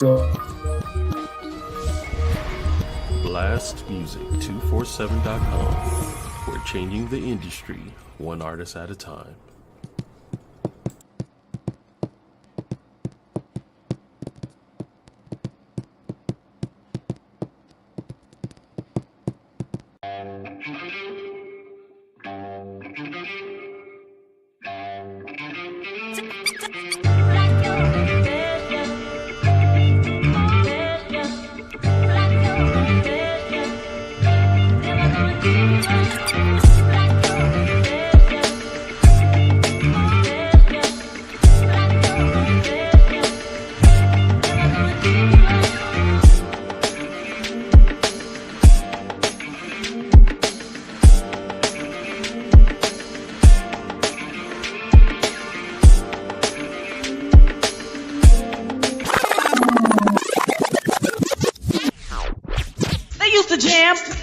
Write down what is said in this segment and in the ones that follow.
BlastMusic247.com. We're changing the industry one artist at a time.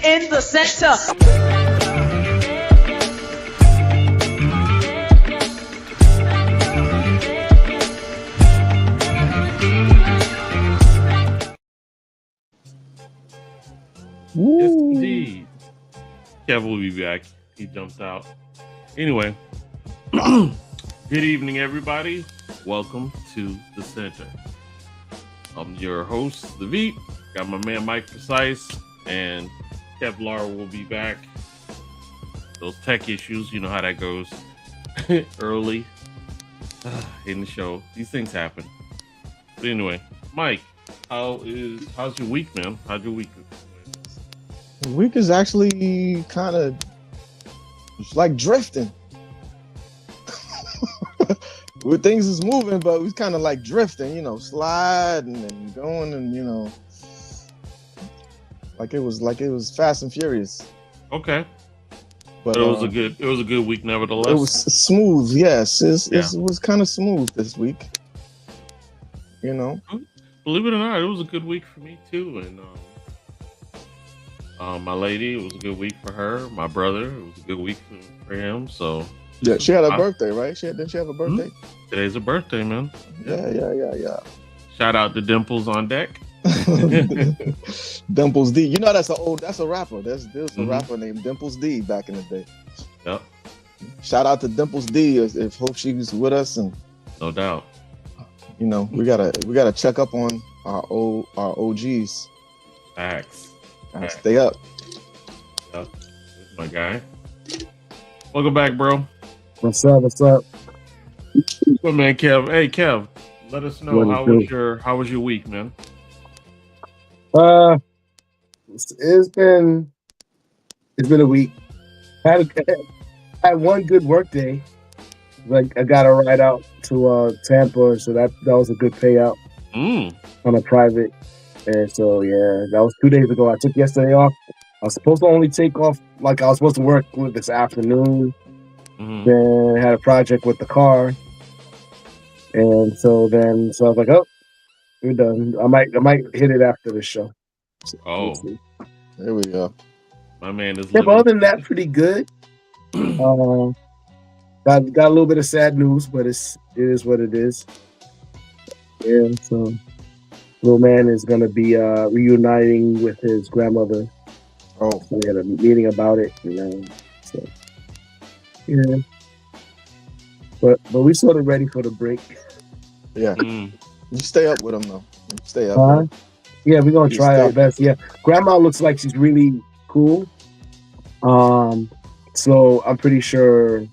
In the center. Yes, indeed. Kev will be back. He jumped out. Anyway, good evening, everybody. Welcome to the center. I'm your host, The Bip. Got my man Mike Precise, and Kevlar will be back. Those tech issues, you know how that goes. Early in the show. These things happen. But anyway, Mike, how's your week, man? How's your week? The week is actually kind of like drifting. Where things is moving, but we kind of like drifting, sliding and going, and like it was Fast and Furious. Okay, but it was a good week nevertheless. It was smooth, yes. It was kind of smooth this week. Believe it or not, it was a good week for me too, and my lady, it was a good week for her. My brother, it was a good week for him. So yeah, she had a birthday, right? Didn't she have a birthday? Today's a birthday, man. Yeah. Shout out to Dimples on deck. Dimples D. That's a rapper. There's a rapper named Dimples D back in the day. Yep. Shout out to Dimples D. If hope she's with us, and no doubt. We gotta check up on our OGs. Facts. Stay up. Yep. My guy. Welcome back, bro. What's up? Good man, Kev. Hey, Kev. Let us know how was your week, man. It's been a week. Had one good work day. Like I got a ride out to Tampa, so that was a good payout on a private. And so that was 2 days ago. I took yesterday off. I was supposed to only take off, like I was supposed to work with this afternoon. Then I had a project with the car. And so I was like, oh, we're done. I might hit it after the show. So, there we go. My man is. Yeah, but other than that, pretty good. Got a little bit of sad news, but it is what it is. Yeah, so little man is gonna be reuniting with his grandmother. Oh, so we had a meeting about it, So yeah. But we sort of ready for the break. Yeah. You stay up with him though. You stay up. Yeah, we're gonna try our best. Yeah. Grandma looks like she's really cool. So I'm pretty sure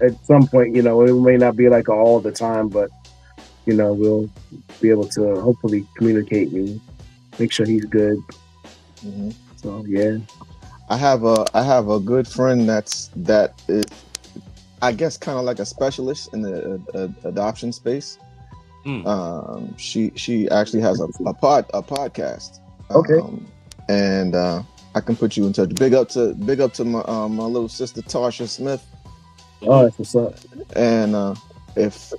at some point, it may not be like all the time, but we'll be able to hopefully communicate and make sure he's good. Mm-hmm. So yeah. I have a good friend that is, I guess, kind of like a specialist in the adoption space. She actually has a podcast. Okay. And I can put you in touch. Big up to my little sister Tasha Smith. Oh, that's what's up. And if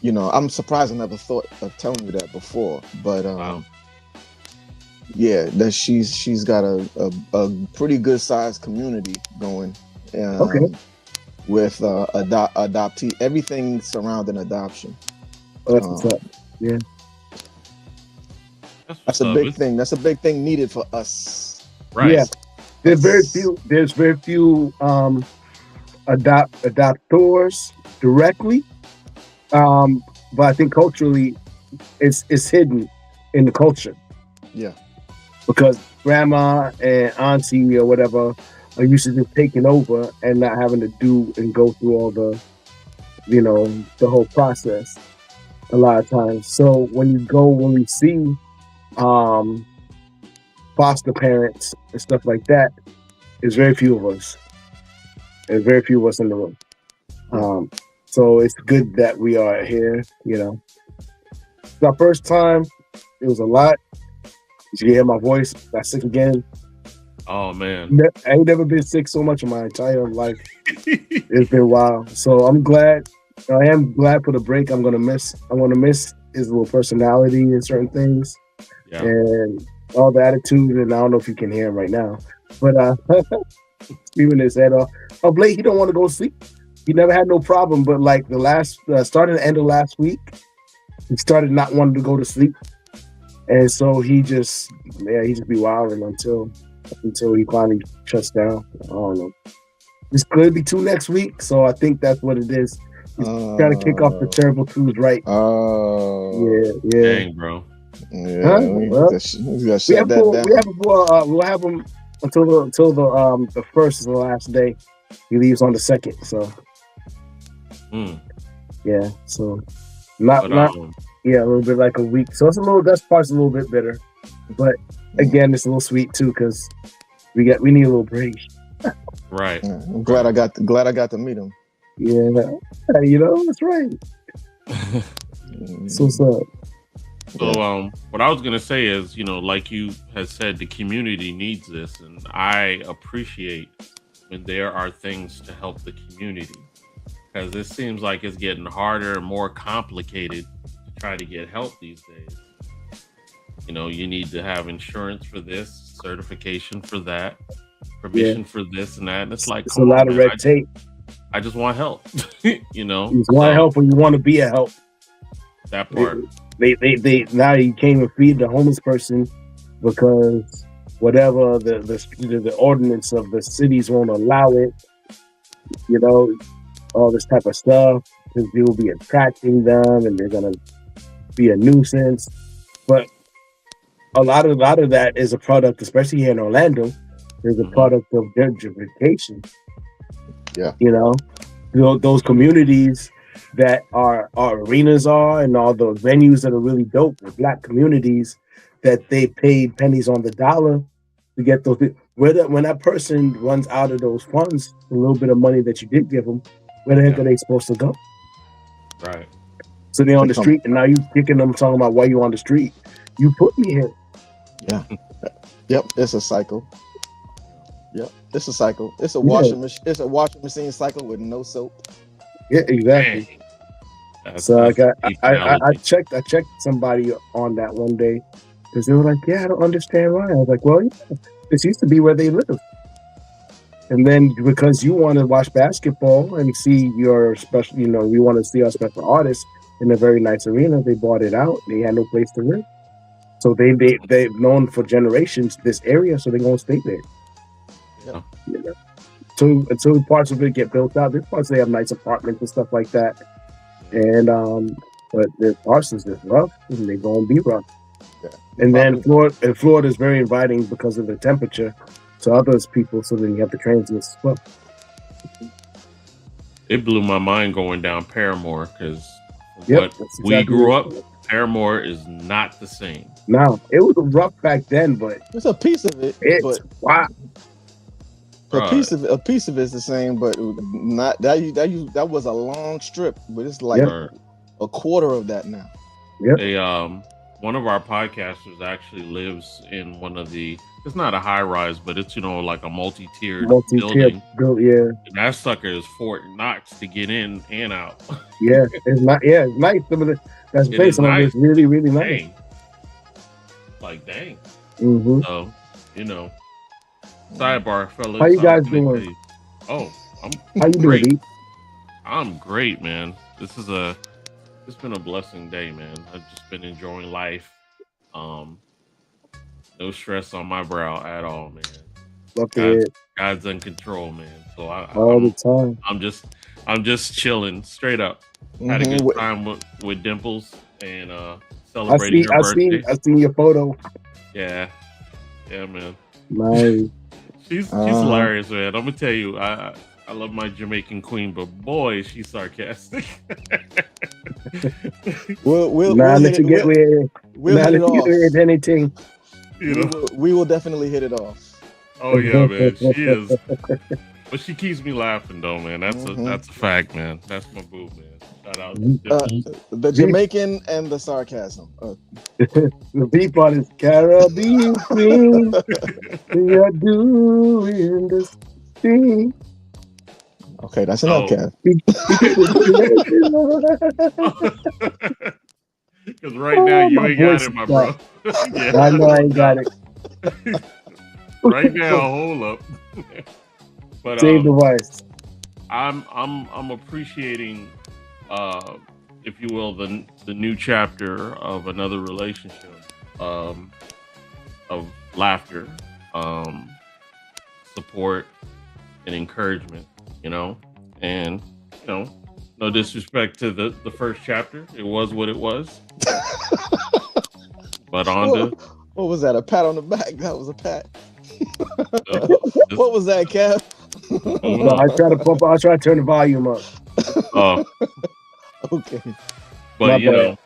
I'm surprised I never thought of telling you that before, but wow. Yeah, that she's got a pretty good sized community going. Okay. With adoptee, everything surrounding adoption. Oh, that's what's up. Yeah. That's a big thing. That's a big thing needed for us. Right. Yeah. There's very few adopters directly. But I think culturally it's hidden in the culture. Yeah. Because grandma and auntie or whatever are used to just taking over and not having to do and go through all the, the whole process a lot of times. So when we see foster parents and stuff like that, there's very few of us. There's very few of us in the room. So it's good that we are here, It's our first time. It was a lot. You hear my voice. Got sick again. Oh man, I ain't never been sick so much in my entire life. It's been wild. So I'm glad. I am glad for the break. I'm gonna miss his little personality and certain things, and all the attitude. And I don't know if you can hear him right now, but screaming his head off. Oh, Blake, he don't want to go to sleep. He never had no problem, but like the last starting the end of last week, he started not wanting to go to sleep. And so he just be wilding until he finally shuts down. I don't know. It's going to be 2 next week, so I think that's what it is. He's trying to kick off the terrible twos, right? Oh, yeah. Dang, bro. Yeah, well, we'll have him until the first is the last day. He leaves on the 2nd, so yeah. So not a little bit like a week. So that part's a little bit bitter, but again, it's a little sweet too because we need a little break. Right. I'm glad I got to meet him. Yeah, that's right. So what's up? So what I was gonna say is, like you had said, the community needs this, and I appreciate when there are things to help the community, because this seems like it's getting harder and more complicated to try to get help these days. You need to have insurance for this, certification for that, permission for this and that. And it's like, it's a lot of red tape. I just want help. You want help, or you want to be a help. That part. They now you can't even feed the homeless person because whatever the ordinance of the cities won't allow it. All this type of stuff because they will be attracting them and they're gonna be a nuisance. But a lot of that is a product, especially here in Orlando, is a product of gentrification. Yeah. Those communities that our arenas are and all the venues that are really dope with Black communities that they paid pennies on the dollar to get those. When that person runs out of those funds, a little bit of money that you did give them, where the heck are they supposed to go? Right. So they're on the street, and now you kicking them, talking about why you on the street. You put me here. Yeah. Yep. It's a cycle. Yep. It's a cycle. It's a washing machine. It's a washing machine cycle with no soap. Yeah, exactly. So I checked somebody on that one day because they were like, "Yeah, I don't understand why." I was like, "Well, yeah, this used to be where they live." And then because you want to watch basketball and see your special, we want to see our special artists in a very nice arena, they bought it out. They had no place to live, so they've known for generations this area, so they're gonna stay there. Yeah. Until parts of it get built out. There's parts they have nice apartments and stuff like that. And but the parts is just rough and they're gonna be rough. Yeah. And then Florida is very inviting because of the temperature to others people, so then you have the transients as well. It blew my mind going down Paramore because we grew up, Paramore is not the same. No, it was rough back then, but it's a piece of it. Wow. A piece of it is the same, but not that was a long strip, but it's like a quarter of that now. Yep. One of our podcasters actually lives in one of the. It's not a high rise, but it's like a multi-tiered building. And that sucker is Fort Knox to get in and out. Yeah, it's not. Yeah, it's nice. Some of that's the place. Some of it's really, really nice. Dang. Like dang. Mm-hmm. So sidebar, fellas. How you guys doing? How you great. Doing? I'm great, man. It's been a blessing day, man. I've just been enjoying life. No stress on my brow at all, man. Love to hear God's it God's in control, man. So all the time. I'm just chilling straight up. Had a good time with Dimples and celebrating her birthday. I seen your photo. Yeah, yeah, man. Nice. She's hilarious, man. I'm gonna tell you, I love my Jamaican queen, but boy, is she sarcastic. We'll Now hit that you get with anything. You know? We will definitely hit it off. Oh yeah, man. She is. But she keeps me laughing though, man. That's a fact, man. That's my boo, man. Shout out to Dimples. The Jamaican and the sarcasm. The B part is Caribbean Queen. You're doing this thing. Okay, that's enough, Kev. Because right now you ain't got it, my bro. Yeah. I know I ain't got it. Right now, hold up. But save the voice. I'm appreciating, if you will, the new chapter of another relationship, of laughter, support, and encouragement. You know, and you know, no disrespect to the first chapter, it was what it was. But what was that? A pat on the back? That was a pat. What was that, Kev? I'll try to turn the volume up. Oh, okay. But you know,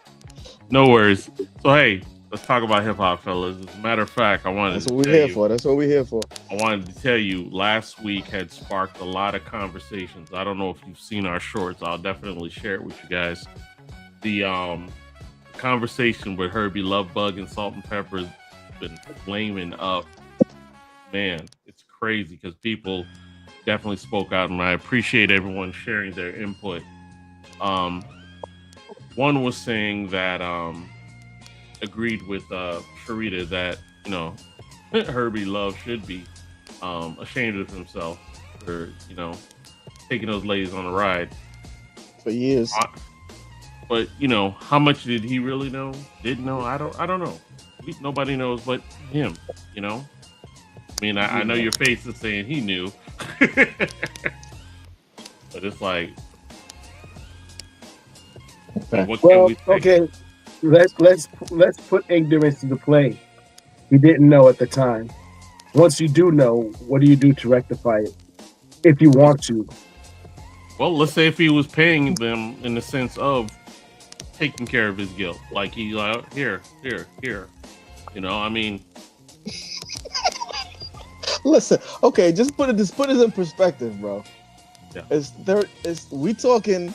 no worries. So hey, let's talk about hip hop, fellas. As a matter of fact, That's what we're here for. I wanted to tell you, last week had sparked a lot of conversations. I don't know if you've seen our shorts. I'll definitely share it with you guys. The conversation with Herbie Lovebug and Salt and Pepper has been flaming up. Man, it's crazy because people definitely spoke out, and I appreciate everyone sharing their input. One was saying that agreed with Sharita that, you know, Herbie Love should be ashamed of himself for, you know, taking those ladies on a ride for years. But you know, how much did he really know? Didn't know? I don't know. Nobody knows but him. You know. I mean, I know your face is saying he knew, but it's like, what can we say? Okay. Let's put ignorance into play. He didn't know at the time. Once you do know, what do you do to rectify it? If you want to. Well, let's say if he was paying them in the sense of taking care of his guilt, like he like here. You know, I mean. Listen, okay, just put it in perspective, bro. Yeah. We talking,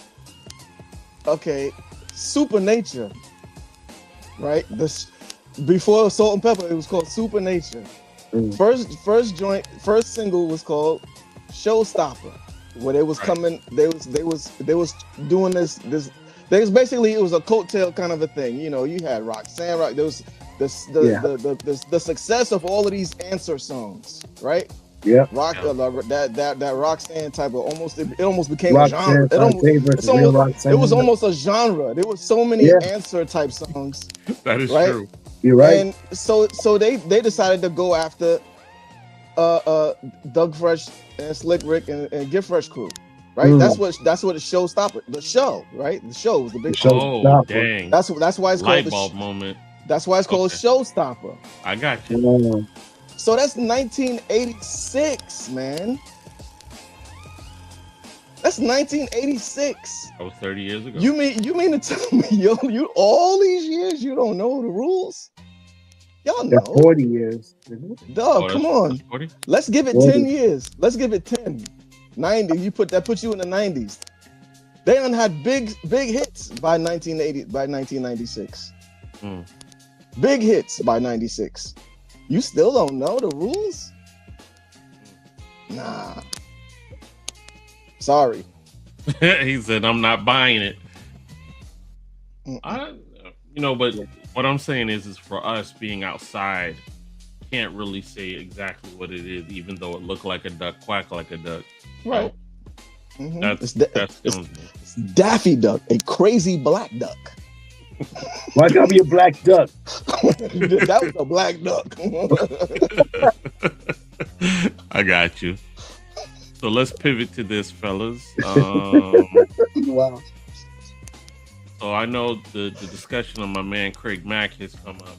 okay, Supernature, right? Before Salt and Pepper, it was called Supernature. First single was called Showstopper, where they was coming, they was doing this. There was basically, it was a coattail kind of a thing. You know, you had Roxanne, there was the success of all of these answer songs, right? Yeah. That Roxanne type of it almost became Roxanne, a genre. It was almost a genre. There were so many answer type songs. That is right? true. You're right. And so they decided to go after Doug Fresh and Slick Rick and Get Fresh crew. Right, that's what the show stopped. The show, right? The show was the big show. Oh, dang! That's why it's light called bulb moment. That's why it's called Showstopper. I got you. So that's 1986, man. That's 1986. That was 30 years ago. You mean to tell me you all these years you don't know the rules? Y'all know. 40 years. Dog, come on. 40? Let's give it 10 years. Let's give it 10. 90. That puts you in the 90s. They done had big hits by 1996. Big hits by 96. You still don't know the rules? Nah. Sorry. He said, I'm not buying it. But what I'm saying is for us being outside, can't really say exactly what it is, even though it looked like a duck, quack like a duck. Right. That's it's Daffy Duck, a crazy black duck. Why gotta be a black duck? That was a black duck. I got you. So let's pivot to this, fellas. Wow. So I know the discussion of my man Craig Mack has come up.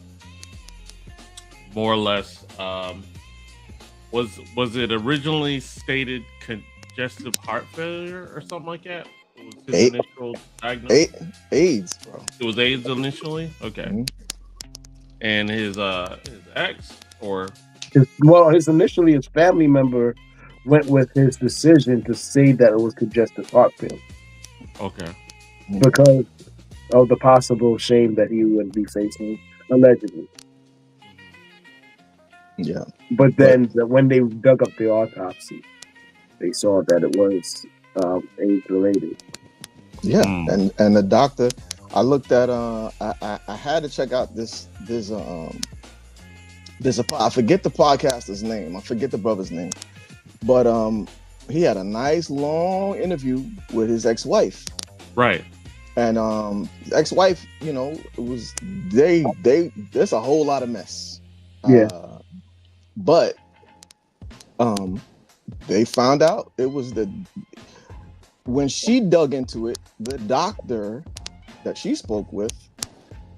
More or less, was it originally stated congestive heart failure or something like that? Was his initial diagnosis? AIDS, bro. It was AIDS initially? Okay. Mhm. And his ex, or His initially his family member went with his decision to say that it was congestive heart failure okay. because of the possible shame that he would be facing, allegedly. Yeah. But then when they dug up the autopsy, they saw that it was AIDS related. Yeah, and the doctor, I looked at I had to check out there's a I forget the podcaster's name, I forget the brother's name, but he had a nice long interview with his ex-wife. Right. And ex-wife, it was there's a whole lot of mess. Yeah. But they found out it was when she dug into it, the doctor that she spoke with,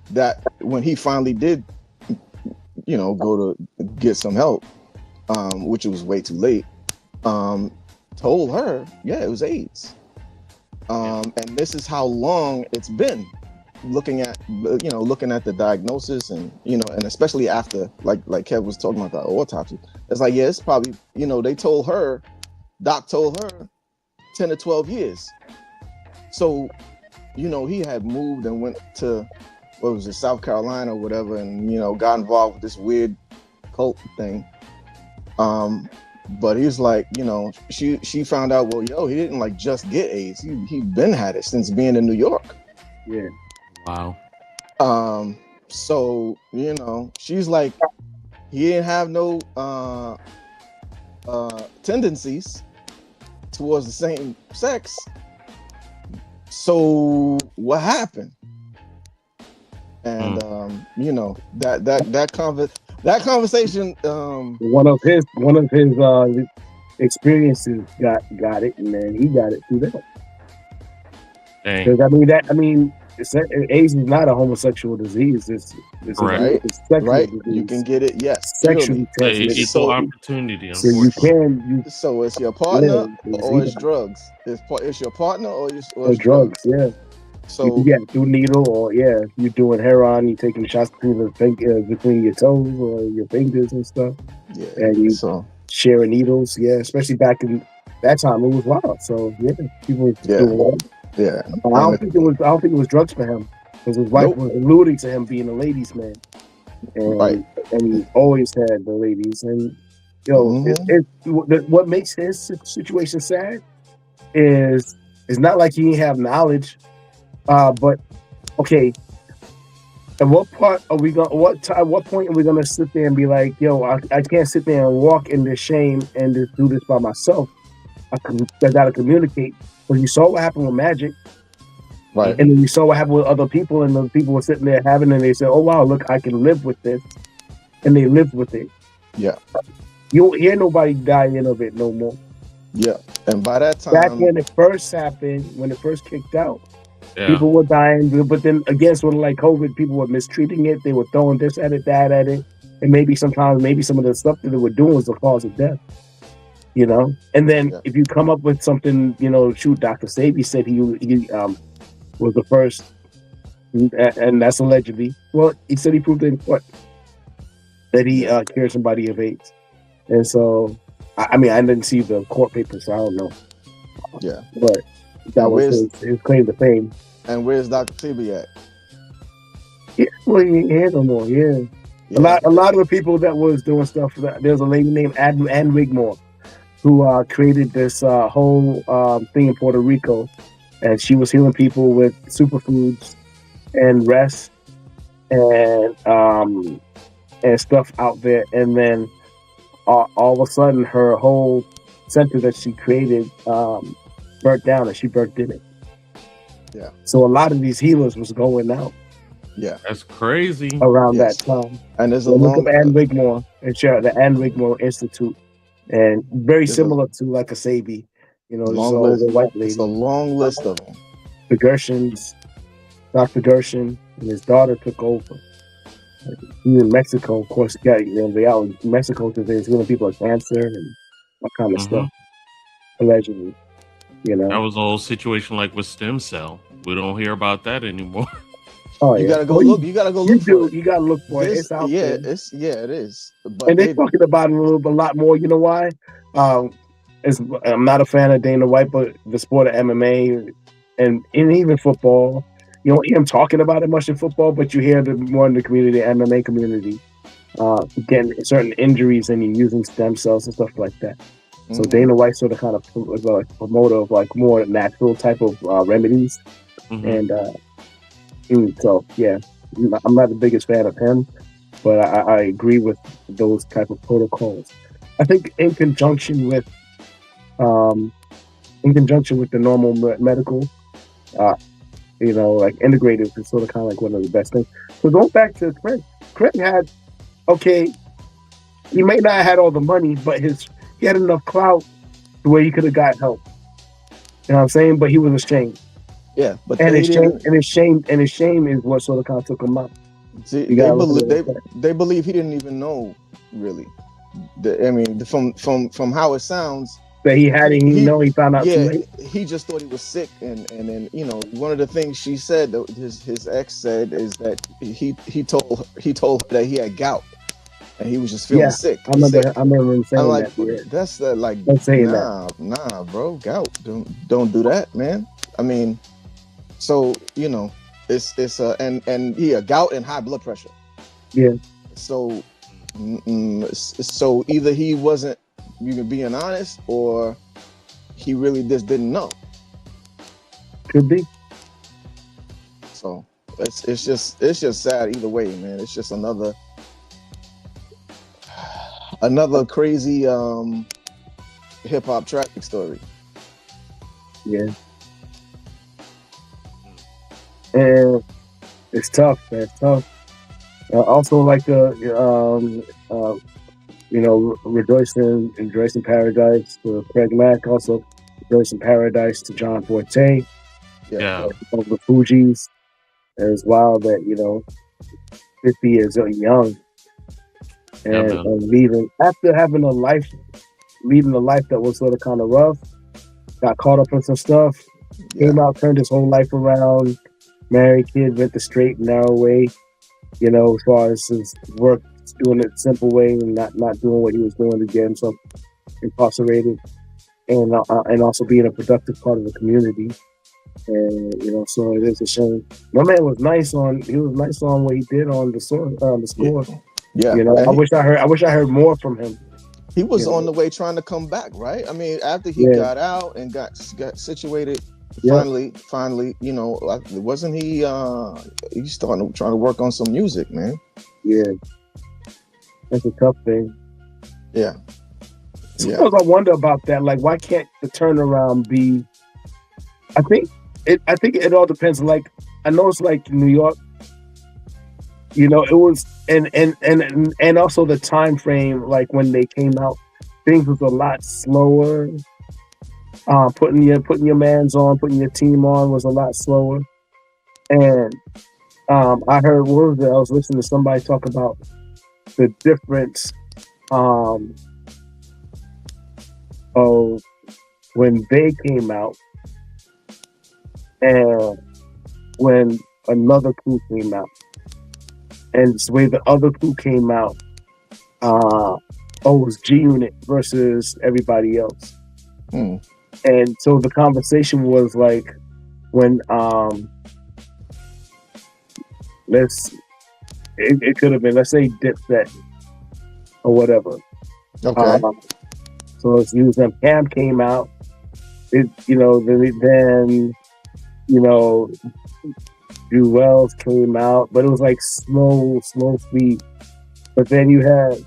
that when he finally did, go to get some help, which it was way too late, told her, yeah, it was AIDS. And this is how long it's been. Looking at the diagnosis and especially after like Kev was talking about the autopsy, it's like, yeah, it's probably, doc told her 10 to 12 years. So, he had moved and went to, South Carolina or whatever, and, got involved with this weird cult thing. But he was like, she found out, he didn't like just get AIDS. He been had it since being in New York. Yeah. Wow. So, she's like, he didn't have no tendencies towards the same sex. So what happened? And that conversation, one of his experiences got it, and then he got it through that. Because AIDS is not a homosexual disease. It's right. It's sexual right. disease. You can get it, yes, sexually transmitted. Equal opportunity. So you can. So it's your partner or it's drugs. It's your partner or it's drugs. Yeah. So you can get through needle, or you're doing heroin. You're taking shots between your toes or your fingers and stuff. Yeah. And you sharing needles. Yeah, especially back in that time, it was wild. So people doing that. Yeah, I don't think it was drugs for him, because his wife was alluding to him being a ladies' man, and he always had the ladies. And what makes his situation sad is it's not like he didn't have knowledge, but okay. At what part are we going? At what point are we gonna sit there and be like, I can't sit there and walk in this shame and just do this by myself. I gotta communicate. Because you saw what happened with Magic, right? And then you saw what happened with other people, and the people were sitting there having, and they said, "Oh wow, look, I can live with this," and they lived with it. Yeah, you don't hear nobody dying of it no more. Yeah, and by that time, back when it first happened, when it first kicked out, people were dying. But then again, sort of like COVID, people were mistreating it. They were throwing this at it, that at it, and maybe some of the stuff that they were doing was the cause of death. And then if you come up with something, Dr. Sabi said he was the first, and that's allegedly. Well, he said he proved it in court that he cured somebody of AIDS, and so I didn't see the court papers, so I don't know. Yeah, but that was his claim to fame. And where's Dr. Sabi at? Yeah, well, he ain't here no more. Yeah. A lot of the people that was doing stuff. There's a lady named Ann Wigmore, who created this whole thing in Puerto Rico, and she was healing people with superfoods and rest and stuff out there. And then all of a sudden, her whole center that she created burnt down, and she burnt in it. Yeah. So a lot of these healers was going out Yeah. That's crazy. around Yes. that time. And there's a So look long up Ann Wigmore and share the Ann Wigmore Institute, and very there's a similar to like a Sabi, just an long list. older white It's a lady. long list of them. The Gershons, Dr. Gershon, and his daughter took over. He's in Mexico, of course. They out in Mexico because there's healing people with cancer and all kind of Hmm. stuff, allegedly. That was a whole situation like with stem cell. We don't hear about that anymore. Oh You yeah. gotta go Well, look. You gotta go you look for do. it. You gotta look for it. This, It's out yeah, there, it is. and But they're they, talking about it a lot more. You know why? Um, I'm not a fan of Dana White, but the sport of MMA and even football, you don't hear him talking about it much in football, but you hear the more in the community, MMA community, getting certain injuries and you're using stem cells and stuff like that. So Dana White sort of kind of was a promoter of like more natural type of remedies, Mhm. and so yeah, I'm not the biggest fan of him, but I agree with those type of protocols. I think um, in conjunction with the normal medical, uh, like integrative is sort of kind of like one of the best things. So going back to Craig, Craig had okay, he may not have had all the money, but he had enough clout to where he could have got help. You know what I'm saying? But he was ashamed. yeah, but And they his shame, didn't. and his shame is what sort of kind of took him out. See, You they gotta look at believe it like that. they believe he didn't even know really. I mean, from how it sounds, That he had it, he found out too yeah, late. he just thought he was sick, and then one of the things she said that his ex said is that he told her that he had gout and he was just feeling Yeah, sick. I remember him I'm saying like, that. Yeah, that's like, I'm saying that. nah, bro, gout. Don't do that, man. I mean, so it's and yeah, gout and high blood pressure. Yeah, So so either he wasn't even being honest, or he really just didn't know. could be. So it's just sad either way, man. It's just another crazy hip hop tragic story. Yeah, and it's tough. Man. It's tough. Also, like rejoice in paradise to Craig Mack. Also, rejoice in paradise to John Forte. Yeah. Of the Fugees. As well, that 50 years young Yeah, and, man. and leaving after having leading a life that was sort of kind of rough. Got caught up in some stuff. Yeah. Came out, turned his whole life around. Married kid, went the straight and narrow way. As far as his work, doing it the simple way and not doing what he was doing to get himself incarcerated, and also being a productive part of the community. And so it is a shame. My man was nice on what he did on the score. Yeah. I wish I heard more from him. He was on the way trying to come back, right? I mean, after he got out and got situated, finally, wasn't he? He started trying to work on some music, man. Yeah, that's a tough thing. Yeah. Sometimes I wonder about that. Like, why can't the turnaround be? I think it all depends. Like, I know it's like New York. It was and also the time frame. Like when they came out, things was a lot slower. Putting your mans on, putting your team on was a lot slower. And I heard what was it? I was listening to somebody talk about the difference of when they came out and when another crew came out, and the way the other crew came out, it was G Unit versus everybody else. And so the conversation was like when it could have been, let's say, Dipset or whatever. Okay. So let's use them. Cam came out. Then Drew Wells came out, but it was like slow speed. But then you had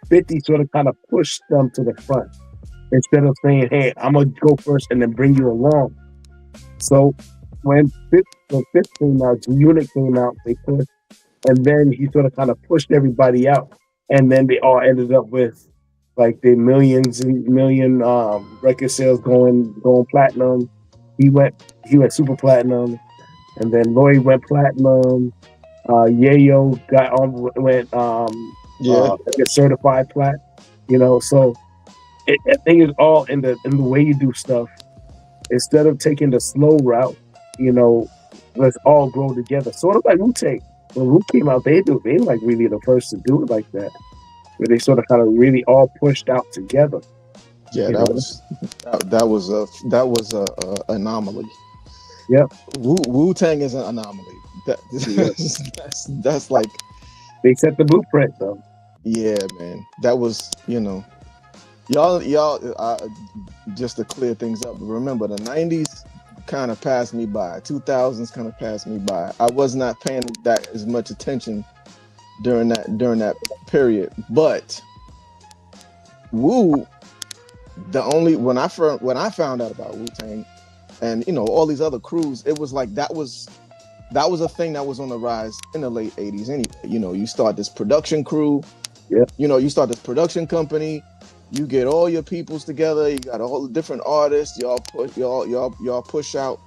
50 sort of kind of pushed them to the front instead of saying, "Hey, I'm gonna go first and then bring you along." So when Fifth came out, Unit came out, they pushed, and then he sort of kind of pushed everybody out, and then they all ended up with like the millions and million record sales going platinum. He went super platinum, and then Lloyd went platinum. Yayo went Yeah. I guess certified plat. So I think it's all in the way you do stuff. Instead of taking the slow route, let's all grow together. Sort of like Wu-Tang. When Wu came out, they like really the first to do it like that, where they sort of kind of really all pushed out together. Yeah, that was a anomaly. Yep. Wu-Tang is an anomaly. That's like, they set the blueprint though. Yeah, man. That was, y'all just to clear things up. Remember, the 90s kind of passed me by. 2000s kind of passed me by. I was not paying that as much attention during that period. But Wu, when I found out about Wu-Tang and all these other crews, it was like that was a thing that was on the rise in the late 80s anyway. You start this production crew. Yeah. You start this production company. You get all your peoples together. You got all the different artists. Y'all push out.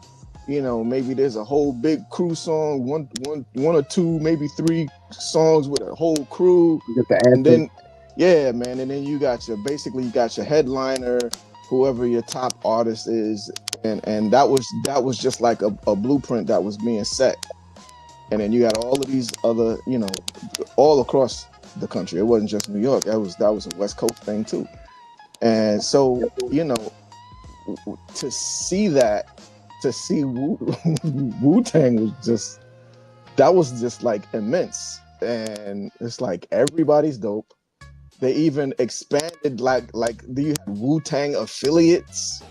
Maybe there's a whole big crew song, one or two, maybe three songs with a whole crew. You get the anthem. And then, yeah, man. And then you got your headliner, whoever your top artist is, and that was just like a blueprint that was being set. And then you got all of these other, all across the country. It wasn't just New York. That was a West Coast thing too. And so, to see Wu-Tang was just like immense. And it's like everybody's dope. They even expanded like you have Wu-Tang affiliates.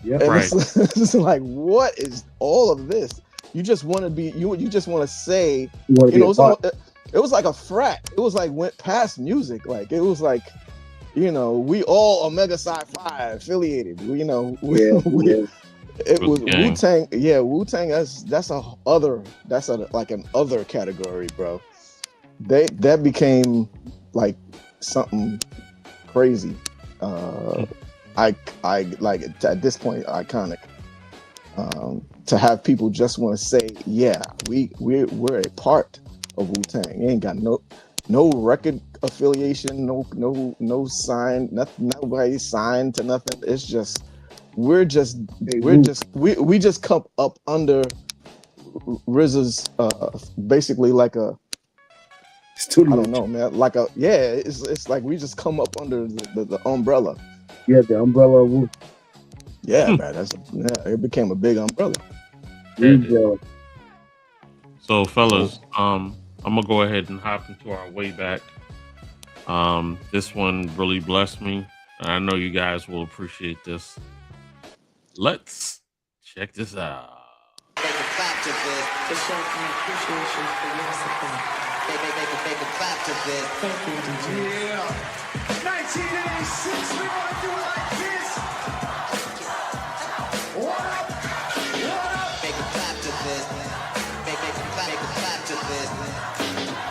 Yeah, right. It's like, what is all of this? You just want to be you just want to say, it was like a frat. It was like went past music. Like it was like, we all Omega Psi Phi affiliated. It was Wu-Tang. Yeah, Wu-Tang. That's an other category, bro. That became like something crazy. I like at this point iconic. To have people just want to say, yeah, we're a part of Wu-Tang. Ain't got no record affiliation, no sign, nothing, nobody signed to nothing. It's just we just come up under RZA's basically like a studio. I don't know, man. Like it's like we just come up under the umbrella. Yeah, the umbrella of Wu. Yeah, man. It became a big umbrella. So, fellas, I'm gonna go ahead and hop into our way back. This one really blessed me. I know you guys will appreciate this. Let's check this out. Make a clap to this. To show my appreciation for your support. Make a clap to this. Thank you, DJ. Yeah. 1986, we want to do it like this. What up? Make a clap to this. Make a clap to this.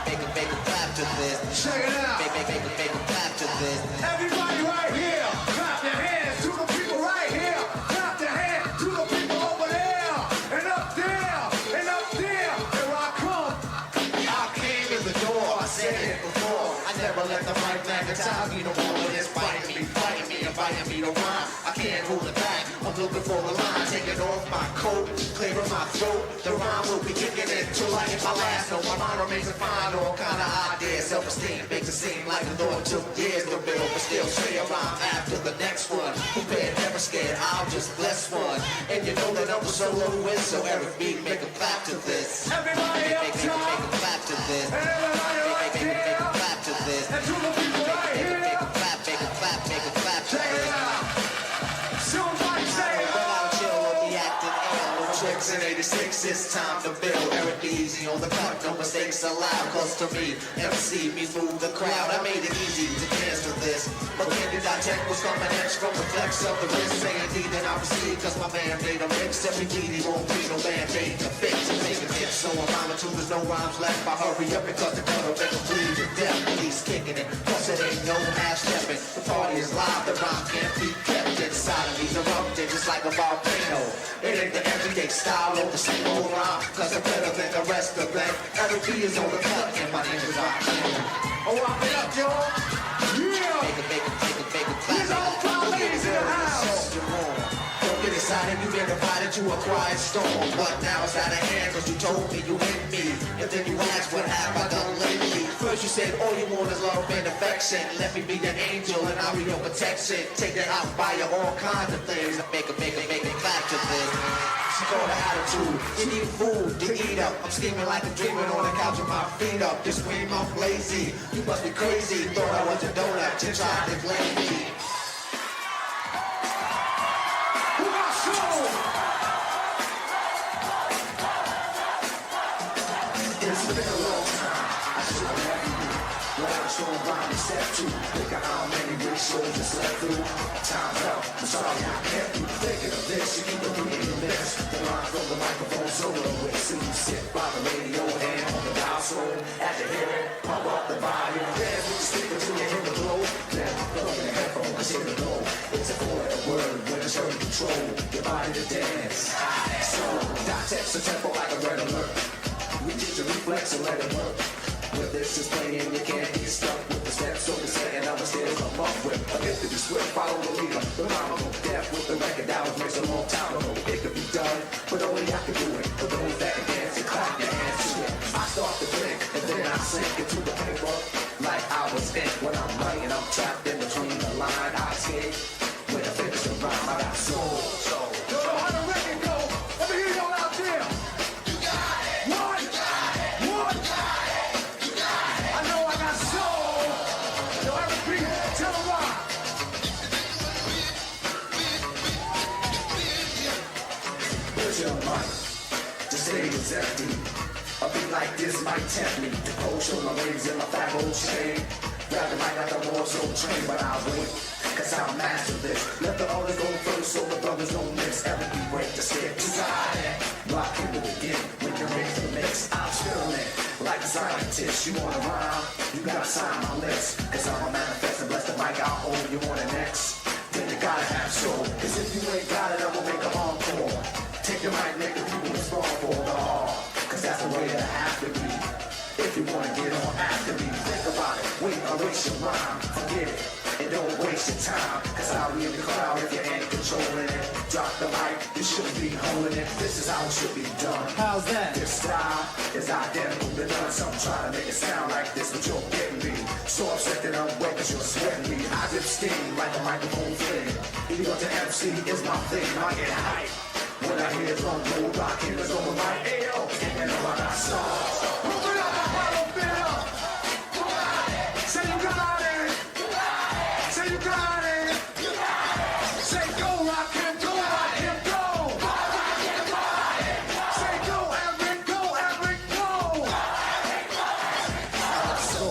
Make a clap to this. Check it out. Make a clap to this. Everybody right here, clap your hands to the people right here. Clap your hands to the people over there. And up there. And up there. Here I come. I came in the door. I said it before. I never let the mic magnetize me. The woman is fighting me, inviting me to rhyme. I can't hold it back. I'm looking for a line. Taking off my coat, clearing my throat. The rhyme will be kicking into like it's my last note. My mind remains defined. All kind of ideas. Self-esteem makes it seem like the thought took years to build, but still say a rhyme after the next one. Prepared, never scared. I'll just bless one. And you know that I'm a solo win, so Eric B, make a clap to this. Everybody up Make a clap to this. Everybody right Make there. a clap to this. And to the people right here. Make a clap to Check it this. out. Somebody say But I'm chill, I'll be acting ill. No checks in 86, it's time to the bill. Eric easy on the cut, no mistakes allowed. Cause to me, MC means move the crowd. I made it easy to dance to this. But candy check was coming next from the flex of the wrist. Saying D then I receive, cause my man made a mix. Every beat he won't be no band-aid to fix and make a hit. So I'm rhyming till there's no rhymes left. I hurry up because the color make a bleed to death. He's kicking it, plus it ain't no half stepping. The party is live, the rhyme can't be kept inside of me. Erupted just like a volcano. It ain't the everyday style or the same old rhyme, cause I'm better than the rest of them. Every beat is on the cut and my name is Oh, rock it up, y'all. Yeah. Make it Here's all the ladies in the house. Don't get excited, you get invited to a quiet storm. But now it's out of hand, cause you told me you hit me. And then you asked what have I done lately. First you said all you want is love and affection. Let me be your angel and I'll be your protection. Take it out, buy you all kinds of things. Make it clap to this. She called the attitude. You need food to eat up. I'm scheming like I'm dreaming on the couch with my feet up. Just scream I'm lazy. You must be crazy. Thought I was a donut. You tried to blame me. Who got soul? It's been a long time. I should have met you. But I was showing blind step two. Look at how many rich shows you slept through. Time's up. I'm sorry I kept you thinking of this. You keep repeating the mix. The line from the microphone solo with. So you sit by the radio and on the dial slow. At the hearing, pump up the volume. Dance with the speaker till you hear the blow. Then plug in the headphone, cause here we go. It's a four-letter word when it's heard control. Your body to dance. So, dot text the tempo like a red alert. We teach a reflex and let it work. With this is playing, you can't be stuck with the steps. So the second I was still come up with a gift to be swift, follow the leader. The rhyme of death with the record that was mixed a long time ago. It could be done, but only I can do it. For those that can dance and clap your hands to it. I start to blink and then I sink into the paper like I was ink. When I'm writing, I'm trapped in between the line. I escape when I finish the rhyme. I got soul. Yo, how the record go? Let me hear y'all out there. You got it. What? You got it. What? You got it. You got it. I know I got soul. Yo, every beat, tell them why. Where's your mic? The stage is empty. A beat like this might tempt me to go show my rings in my fat old chain. Grab the mic like I was so trained, but I'll wait, cause I'll master this. Let the others go first so the brothers don't miss. Every beat break the skip. You got it. Rock into the game when you're ready for the mix. I'll experiment like a scientist. You wanna rhyme? You gotta sign my lips. Cause I'm a manifest and bless the mic. I'll hold you on it next. Then you gotta have soul. Cause if you ain't got it, I'm gonna make a encore. Take your mic, make the people respond for the hard. Cause that's the way it have to be. If you wanna get on after me, think about it. Wait, erase your rhyme, forget it. And don't waste your time. Cause I'll be in the crowd if you ain't controlling it. Drop the mic, you shouldn't be holding it. This is how it should be done. How's that? This style is identical to none. So I'm trying to make it sound like this, but you're getting me. So upset that I'm wet cause you're sweating me. I drip steam like a microphone flame. Even though the MC is my thing, I get hype. When I hear drum roll, rock is on my ayo. And then I got songs. Pump it up, pump it up. Say you got it. Say you got it. Say go rock him, go rock him, go. Say go Eric, go Eric, go. So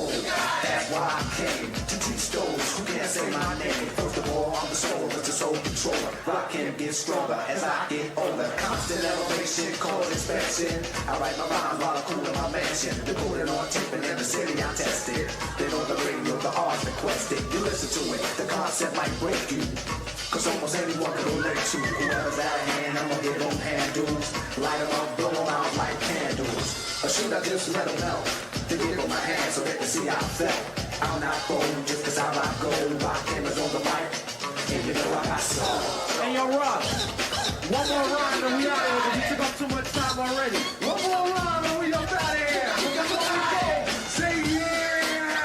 that's why I came to teach those who can't say my name. First of all, I'm the soul, it's the soul controller. Rock can get stronger as I get older. Constant elevation, cause expansion. I write my rhymes while I cool in my mansion. The cooling on tipping in the city I tested. Then on the radio, the art's requested. You listen to it, the concept might break you. Cause almost anyone can relate to. Whoever's out of hand, I'ma get on handles. Light them up, blow them out like candles. Or should I just let them know? To give them my hand so they can see how I felt. I'm not bold just cause I rock gold. Rock cameras on the mic. And you know I got soul. Hey, yo, Rock. One more round and we out of here, but we took up too much time already. One more round and we up out of here. That's what we go. Say yeah.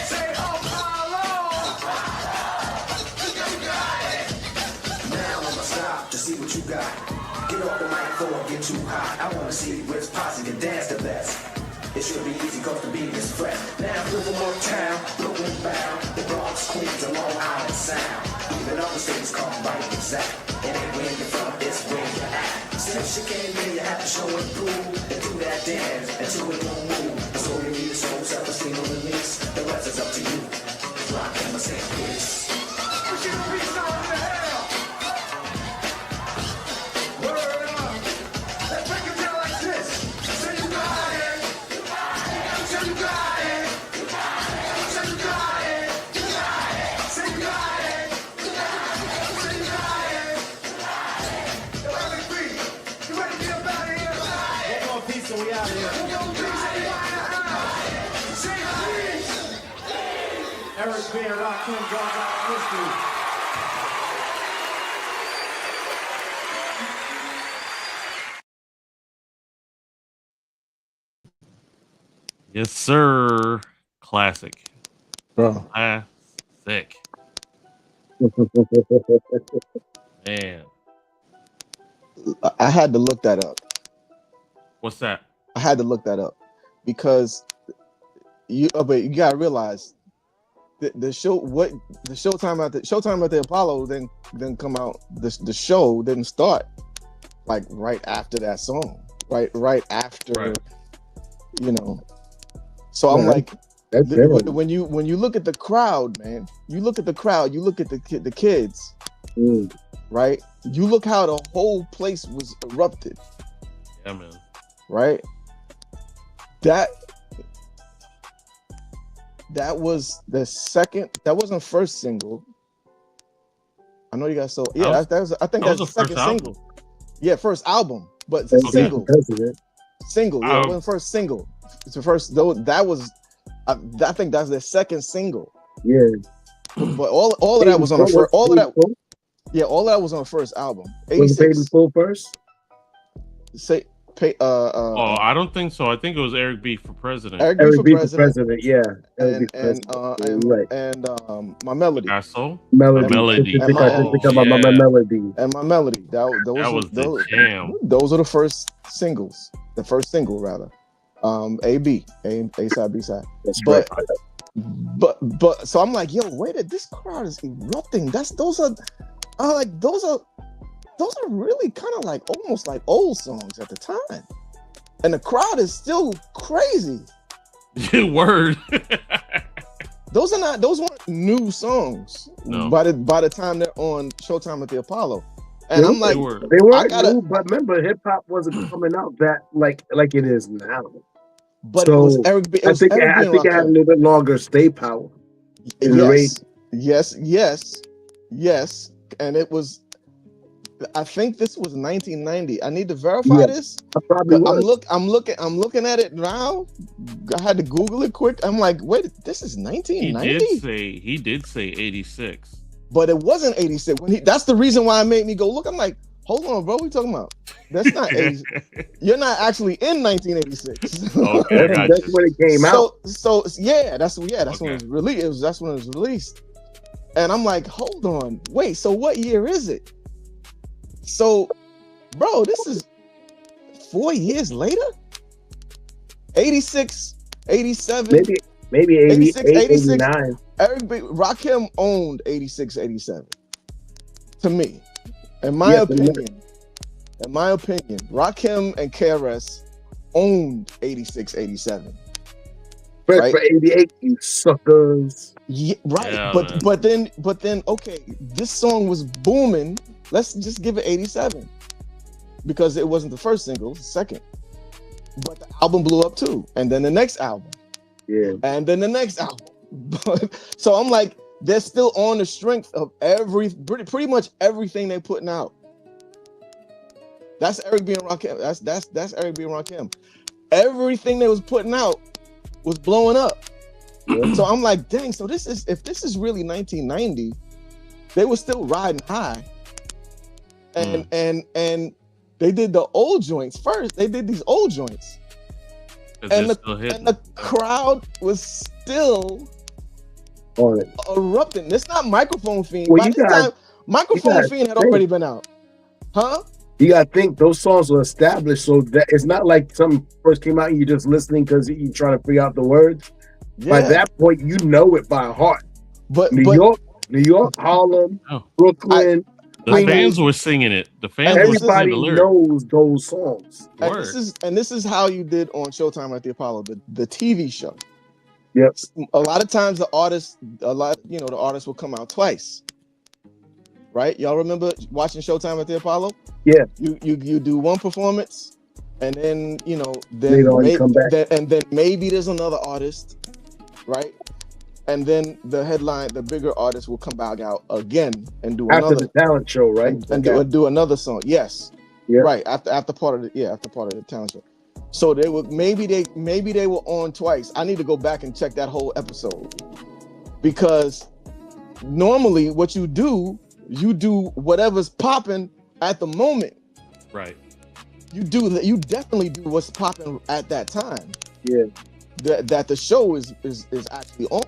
Say Apollo. Now I'ma stop to see what you got. Get off the mic before I get too hot. I wanna see which posse can dance the best. It should be easy cause the beat is fresh. Now through the Motown, Brooklyn bound. The Bronx, Queens, and Long Island sound. Even other states come right exact. It ain't where you're from, it's where you're at. Since you came in, you have to show and prove and do that dance until it won't move. So you need a soul self-esteem or release. The rest is up to you. Rock him, I say peace. Push your peace on the hell. Word up. Let's break it down like this. Say you got it. Say you got it. Say you got it. Say you got it. Say you got it. Yo, Eric B, you ready to get up out of here? One more piece and we out of here. Yo, peace, everybody in the house. Say peace. Eric B and Rakim Dog Out History. Yes, sir. Classic. Bro, Classic. Man. I had to look that up. What's that? I had to look that up because but you gotta realize the Showtime at the Apollo then come out. The show didn't start like right after that song, right after, Right. you know. So I'm Yeah, like, That's different. when you look at the crowd, man, you look at the kids, right? You look how the whole place was erupted, Yeah, man. right? That was the second. That wasn't first single. I know you guys saw. Yeah, That was- I think that that's was the the second first single. Yeah, first album, but it's a That's single. president. Single. Yeah, it Um, wasn't first single. It's the first. Though that was. I think that's the second single. Yeah. But all of that was on the first. All of that. Yeah, all of that was on the first album. Was it paid in 86. full first? Say. Pay. Oh, I don't think so. I think it was Eric B for president. Eric B Eric for B for president. president. Yeah. Eric B And for president. Right. My melody. Castle. Melody. Melody. I think about my yeah. melody. And my melody. That was the jam. Those are the first singles. The first single rather. A side, B side. That's But right. but so I'm like, yo, wait, this crowd is erupting. Those are really kind of like almost like old songs at the time. And the crowd is still crazy. Word. Those weren't new songs No. by the time they're on Showtime at the Apollo. And I'm like, They were. They weren't I gotta- new, but remember, hip hop wasn't coming out that like it is now. but So, it was Eric B. It I was think Eric B. and it had a Rakim. little bit longer stay power. in the race. Yes. And it was, I think this was 1990. I need to verify this. I probably was. I'm looking at it now. I had to Google it quick. I'm like, wait, this is 1990. He did say 86. But it wasn't 86. That's the reason why it made me go look. I'm like, hold on, bro. What are you talking about? That's not 80. You're not actually in 1986. Okay, I got That's you. when it came out. So yeah, that's when it Okay. was released. That's when it was released. And I'm like, hold on, wait. So what year is it? So, bro, this is 4 years later. 86, 87. Maybe 80, 86, 89. Eric B. Rakim owned 86, 87. To me, in my opinion, Rakim and KRS owned 86, 87. But Right? for 88, you suckers. Yeah, right. Yeah, but then, okay, this song was booming. Let's just give it 87 because it wasn't the first single, it was the second. But the album blew up too, and then the next album, Yeah. and then the next album. So I'm like, they're still on the strength of pretty much everything they're putting out. That's Eric B. and Rakim. That's Eric B. and Rakim. Everything they was putting out was blowing up. So I'm like, dang. So if this is really 1990, they were still riding high, and they did the old joints first. They did these old joints, and the crowd was still On it. erupting. It's not Microphone Fiend. Well, By this time, Microphone Fiend had already been out. Huh? You gotta think those songs were established, so that it's not like some first came out and you're just listening because you're trying to figure out the words. Yeah. By that point, you know it by heart. But New York, Harlem, Oh. Brooklyn, The I fans know- were singing it. The fans And were this is- singing Everybody the lyrics. knows those songs. and Word. this is how you did on Showtime at the Apollo, the TV show. Yep. A lot of times the artists will come out twice. Right? Y'all remember watching Showtime at the Apollo? Yeah. You do one performance, and then Later on, you come back. and then maybe there's another artist, right? And then the bigger artist will come back out again and do After another the talent show, right? and do another song. Yes. Yeah. Right. After part of the talent show. So they were maybe they were on twice. I need to go back and check that whole episode, because normally what you do whatever's popping at the moment. Right. You do that. You definitely do what's popping at that time. Yeah. That the show is actually on,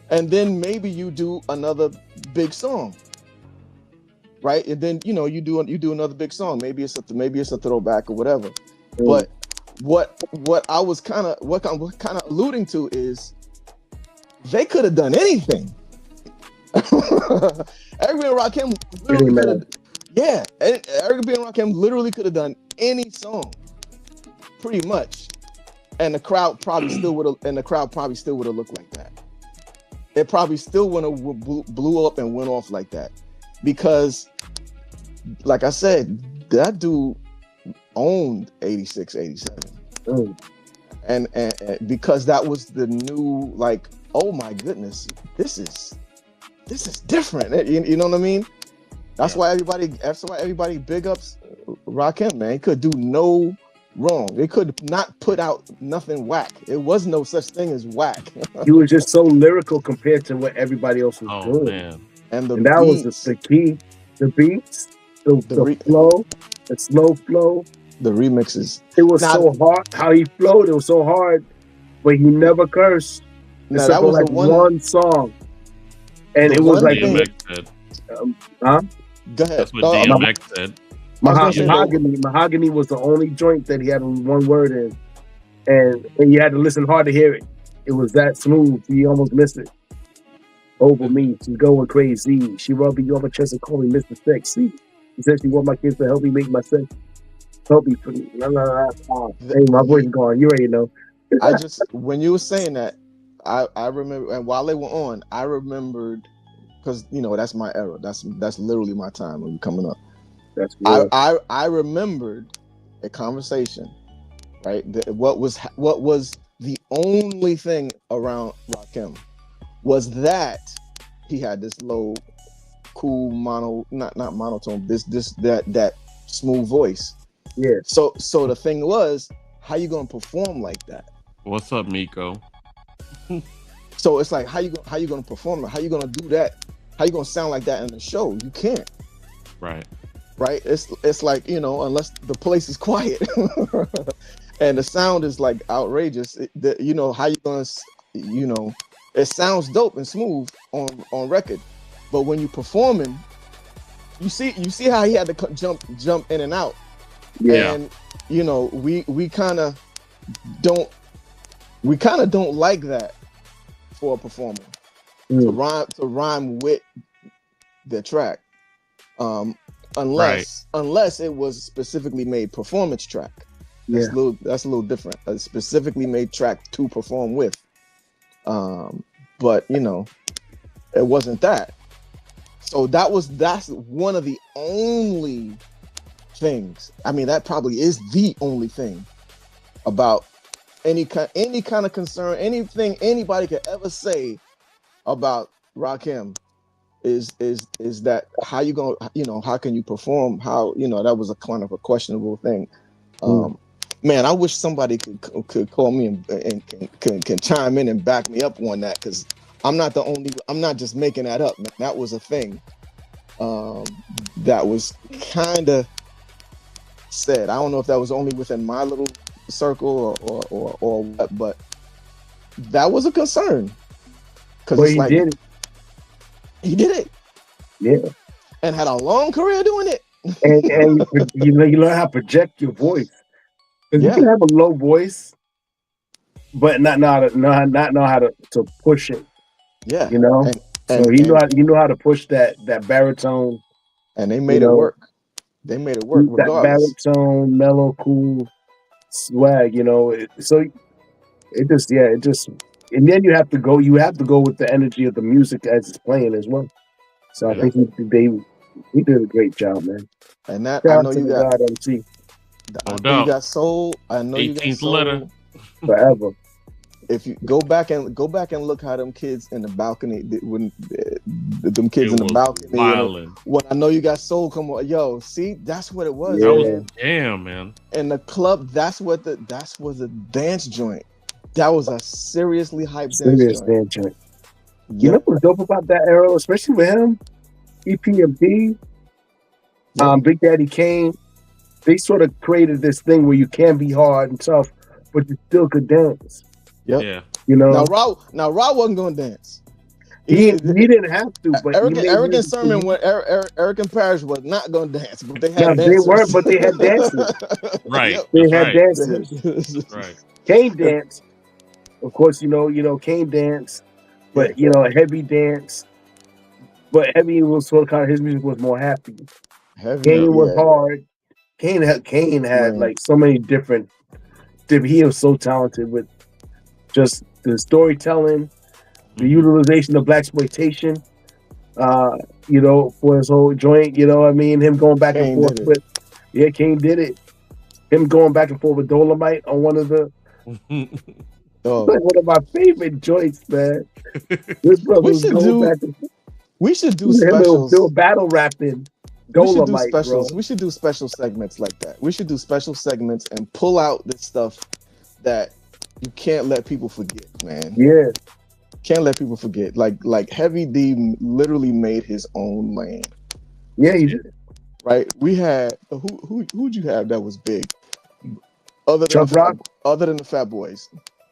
and then maybe you do another big song, right? And then you do another big song. Maybe it's a throwback or whatever. But what I was kind of alluding to is they could have done anything. Eric B. and Rakim literally could have. Yeah, Eric B. and Rakim literally could have done any song, pretty much, and the crowd probably still would have looked like that. It probably still would have blew up and went off like that, because, like I said, that dude owned 86, 87, and because that was the new, like, oh my goodness, this is different. You know what I mean? That's why everybody big ups Rakim, man. He could do no wrong. They could not put out nothing whack. It was no such thing as whack. He was just so lyrical compared to what everybody else was doing. Man. And that was the key. The beats, the flow, the slow flow, the remixes. It was so hard how he flowed. It was so hard, but he never cursed. Now that was like the one song, and it was like DMX said. Go ahead. That's what DMX said. Mahogany was the only joint that he had one word in, and you had to listen hard to hear it. It was that smooth, you almost missed it. Over me, she's going crazy. She rubbing you on my chest and calling me Mr. Sexy. She said she want my kids to help me make my sex. Help me, please. Hey, my voice is gone. You already know. When you were saying that, I remember, and while they were on, I remembered, because that's my era. That's literally my time when you're coming up. That's real. I remembered a conversation, right? What was the only thing around Rakim was that he had this low, cool not monotone, that smooth voice. Yeah. So the thing was, how you gonna perform like that? What's up, Miko? So it's like, how you gonna perform it? How you gonna do that? How you gonna sound like that in the show? You can't. Right. It's like, unless the place is quiet and the sound is like outrageous. How you gonna, it sounds dope and smooth on record, but when you performing, you see how he had to jump in and out. Yeah. And we kind of don't like that for a performer to rhyme with the track, unless it was specifically made performance track. That's a little different. A specifically made track to perform with. But it wasn't that. So that's one of the only things. I mean, that probably is the only thing about any kind of concern, anything anybody could ever say about Rakim is that how you gonna, how can you perform? How, that was a kind of a questionable thing. Man, I wish somebody could call me and can chime in and back me up on that, because I'm not just making that up, man. That was a thing that was kind of said. I don't know if that was only within my little circle or what, but that was a concern. Because he did it. He did it. Yeah. And had a long career doing it. and you learn how to project your voice. Because you can have a low voice, but not know how to push it. Yeah. So you know how to push that baritone and they You made it know, work. They made it work that regardless. baritone, mellow, cool swag. You know, so it just it just. And then you have to go. You have to go with the energy of the music as it's playing as well. So I Yeah. think he did a great job, man. And that I Shout know out to you the got. God MC I No know you doubt. got soul. I know you got 18th soul. letter. forever. If you go back and look how them kids in the balcony when them kids It in the was balcony. wildin'. When I know you got soul, come on, yo, see, that's what it was, That was man. damn, man. And the club, that was a dance joint. That was a seriously hyped dance Serious joint. damn joint. Yep. You know what's dope about that era, especially with him, EPMD, Yep. Big Daddy Kane. They sort of created this thing where you can be hard and tough, but you still could dance. Yep. Yeah. You know, Now Raw wasn't gonna dance. he didn't have to, but Eric he made and music for Sermon, you. when Eric and Parrish was not gonna dance, but they No, had they dancers. weren't, but they had dancers. Right. Yep. They That's had right. dancers. Right. Kane dance, of course. You know, Kane dance, but heavy dance. But heavy was sort of kind of his music was more happy. Heavy, Kane was yeah. hard. Kane had Man. like so many different. He was so talented with just the storytelling, the utilization of blaxploitation. For his whole joint. You know what I mean? Him going back and Kane forth did it. with Kane did it. Him going back and forth with Dolomite on one of the Oh, like one of my favorite joints, man. This brother we was should going do back and forth. we should do Him specials. Bill battle rapping Dolomite, we should do specials. bro. We should do special segments like that. We should do special segments and pull out the stuff that you can't let people forget, man. Yeah, Can't let people forget. Like Heavy D literally made his own lane, yeah, he did. right? We had who'd you have that was big? Other than Chubb Rock? Other than the Fat Boys.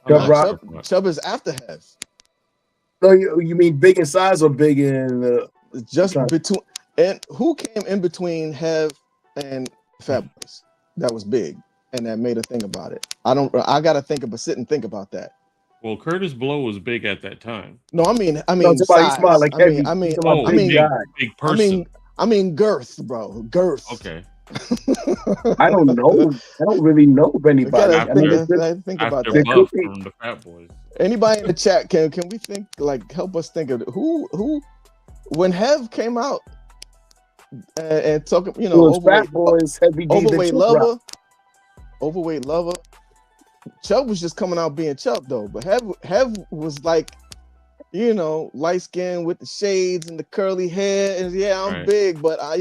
Chubb Nah, Rock. Chubb is after Hev. No, you mean big in size or big in? Just Sorry. between, and who came in between Hev and Fat Boys that was big and that made a thing about it. I gotta sit and think about that. Well, Curtis Blow was big at that time. No, I mean Somebody size. smart like heavy. I mean, Oh, I mean, big person. I mean girth, bro. Girth. Okay. I don't know. I don't really know of anybody. I gotta think about After that. Buff from the Fat Boys. Anybody in the chat can we think, like, help us think of who when Hev came out and talking, It was Fat Boys, Heavy D, overweight then Chubb Rock. overweight lover. Chubb was just coming out being Chubb though, but Hev was like, light skin with the shades and the curly hair, and yeah, I'm Right. big, but I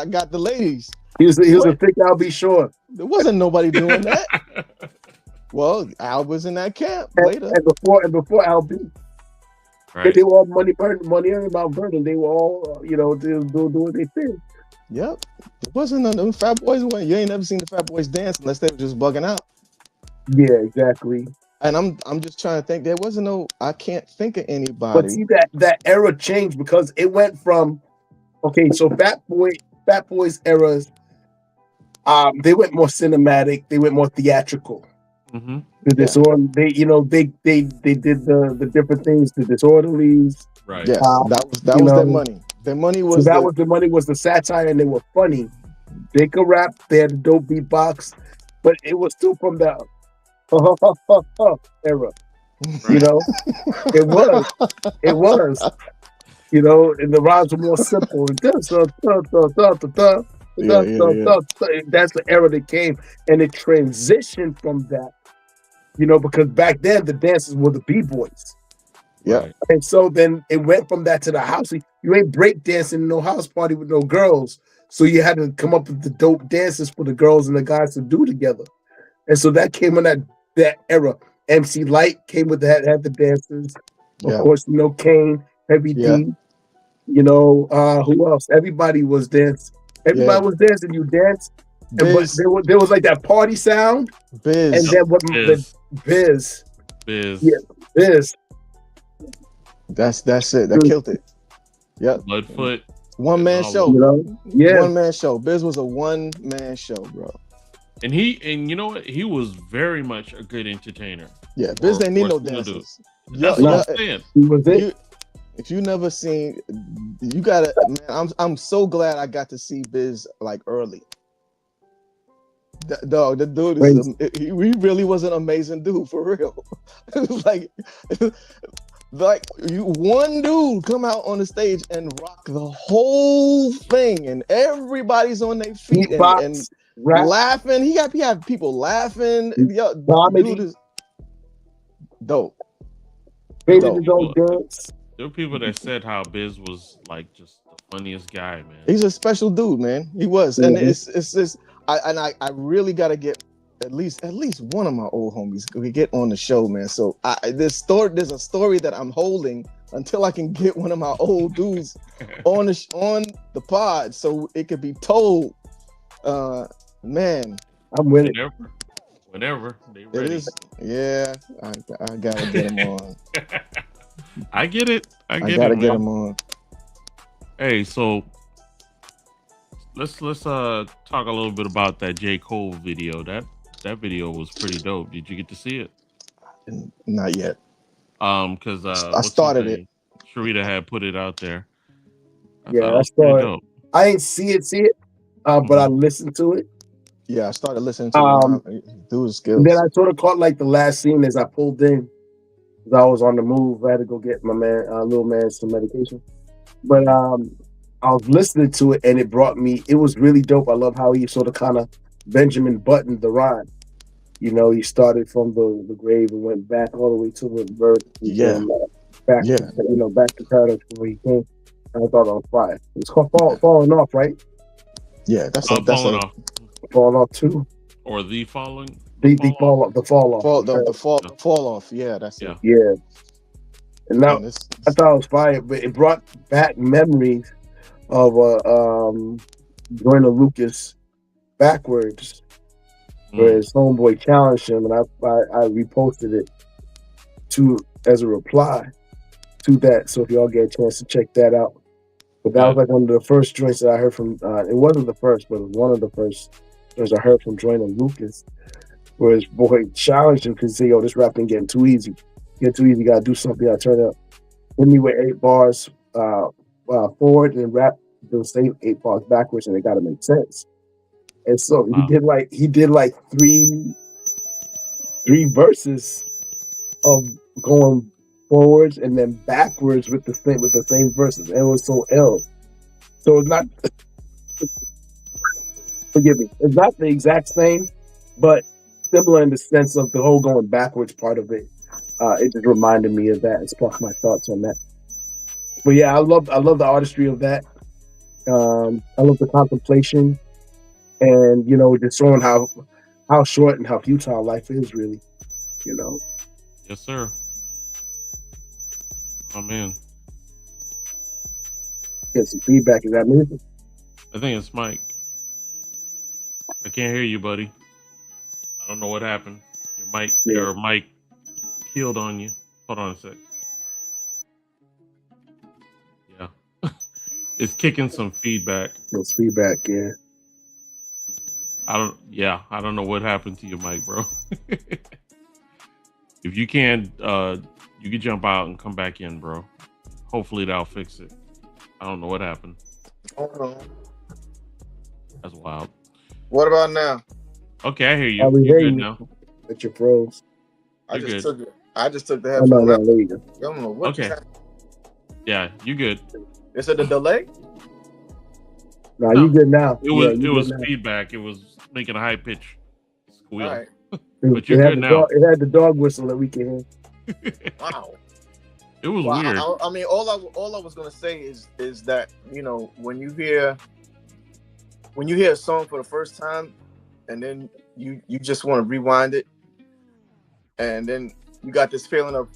got the ladies. He was a thick. I'll be sure. There wasn't nobody doing that. Well, Al was in that camp later. And before Al B, Right. they were all money earning Mount Vernon. They were all doing their thing. Yep, there wasn't none of them Fat Boys. You ain't never seen the Fat Boys dance unless they were just bugging out. Yeah, exactly. And I'm just trying to think. There wasn't no. I can't think of anybody. But see that era changed because it went from so Fat Boys eras. They went more cinematic. They went more theatrical. Mm-hmm. The disorder. They did the different things. The Disorderlies. Right. Yes, that was their money. Their money was the money was the satire, and they were funny. They could rap. They had a dope beatbox, but it was still from the era. Right. It was. And the rhymes were more simple. That's the era that came, and it transitioned from that. Because back then the dancers were the b-boys. Yeah. Right. And so then it went from that to the house. You ain't break dancing in no house party with no girls. So you had to come up with the dope dances for the girls and the guys to do together. And so that came in that era. MC Light came with that, had the dances. Of course, Kane, Heavy D. Who else? Everybody was dancing. Everybody was dancing. You danced. But there was like that party sound. Biz. And then Biz. Yeah, Biz. That's it. That killed it. Yep. Bloodfoot. One man show. Yeah. One man show. Biz was a one man show, bro. And you know what? He was very much a good entertainer. Yeah, Biz didn't need no dancers. That's what I'm saying. He was it. If you never seen, you gotta, man. I'm so glad I got to see Biz like early. Dog, the dude is Crazy. he really was an amazing dude for real. It was like you one dude come out on the stage and rock the whole thing, and everybody's on their feet and Beatbox, rap, laughing. He had people laughing. Yo, dude comedy, is dope. created Dope. his own dance. There were people that said how Biz was like just the funniest guy, man. He's a special dude, man. He was, and Mhm. it's just I really got to get at least one of my old homies we get on the show, man. So there's a story that I'm holding until I can get one of my old dudes on the pod, so it could be told. Man, I'm with it. Whenever they it ready. is. Yeah, I gotta get him on. I get it. I I gotta it, get man. him on. Hey, so let's talk a little bit about that J. Cole video. That video was pretty dope. Did you get to see it? Not yet. Because I started it. Sharita had put it out there. I Yeah, thought it I was pretty saw it. dope. I ain't see it, but I listened to it. Yeah, I started listening to dude's skills. Then I sort of caught like the last scene as I pulled in. 'Cause I was on the move. I had to go get my little man some medication. But I was listening to it and it brought me. It was really dope. I love how he sort of kind of Benjamin buttoned the rhyme. You know, he started from the grave and went back all the way to the birth. Yeah. And, back, Yeah. back to paradise where he came. And I thought it was fire. It's called Falling Off, right? Yeah, that's Falling off Falling Off too. or the falling. The fall off. fall off. Yeah, that's it. Yeah. And now Man, I thought it was fire, but it brought back memories of Joyner Lucas backwards, where his homeboy challenged him, and I reposted it as a reply to that. So if y'all get a chance to check that out, but that was like one of the first joints that I heard from. It wasn't the first, but it was one of the first joints I heard from Joyner Lucas, where his boy challenged him because he said, "Yo, this rapping getting too easy. Gotta do something. I turn up. Hit me with 8 bars forward and rap the same 8 bars backwards, and it got to make sense." And so he did like three verses of going forwards and then backwards with the same verses. And it was so ill. So it's not forgive me. It's not the exact same, but similar in the sense of the whole going backwards part of it. It just reminded me of that and sparked my thoughts on that. But yeah, I love the artistry of that. I love the contemplation, and just showing how short and how futile life is, really. Yes, sir. Oh man. Get some feedback. Is that music? I think it's Mike. I can't hear you, buddy. I don't know what happened. Your mic killed on you. Hold on a sec. Yeah. It's kicking some feedback. It's feedback, yeah. I don't know what happened to your mic, bro. If you can, you can jump out and come back in, bro. Hopefully that'll fix it. I don't know what happened. Hold on. That's wild. What about now? Okay, I hear you. We You're hear good you. now. But you're froze. I You're just good. took it. I just took the Oh, no, headphone out. there you go. I don't know what Okay. just happened. Yeah, you good. Is it a delay? No, No. you good now. It was you it was good now. feedback. It was making a high pitch squeal. All right. But you're It had good the now. it had the dog whistle that we can hear. Wow. It was Well, weird. I mean, all I was gonna say is that when you hear a song for the first time, and then you just want to rewind it, and then you got this feeling of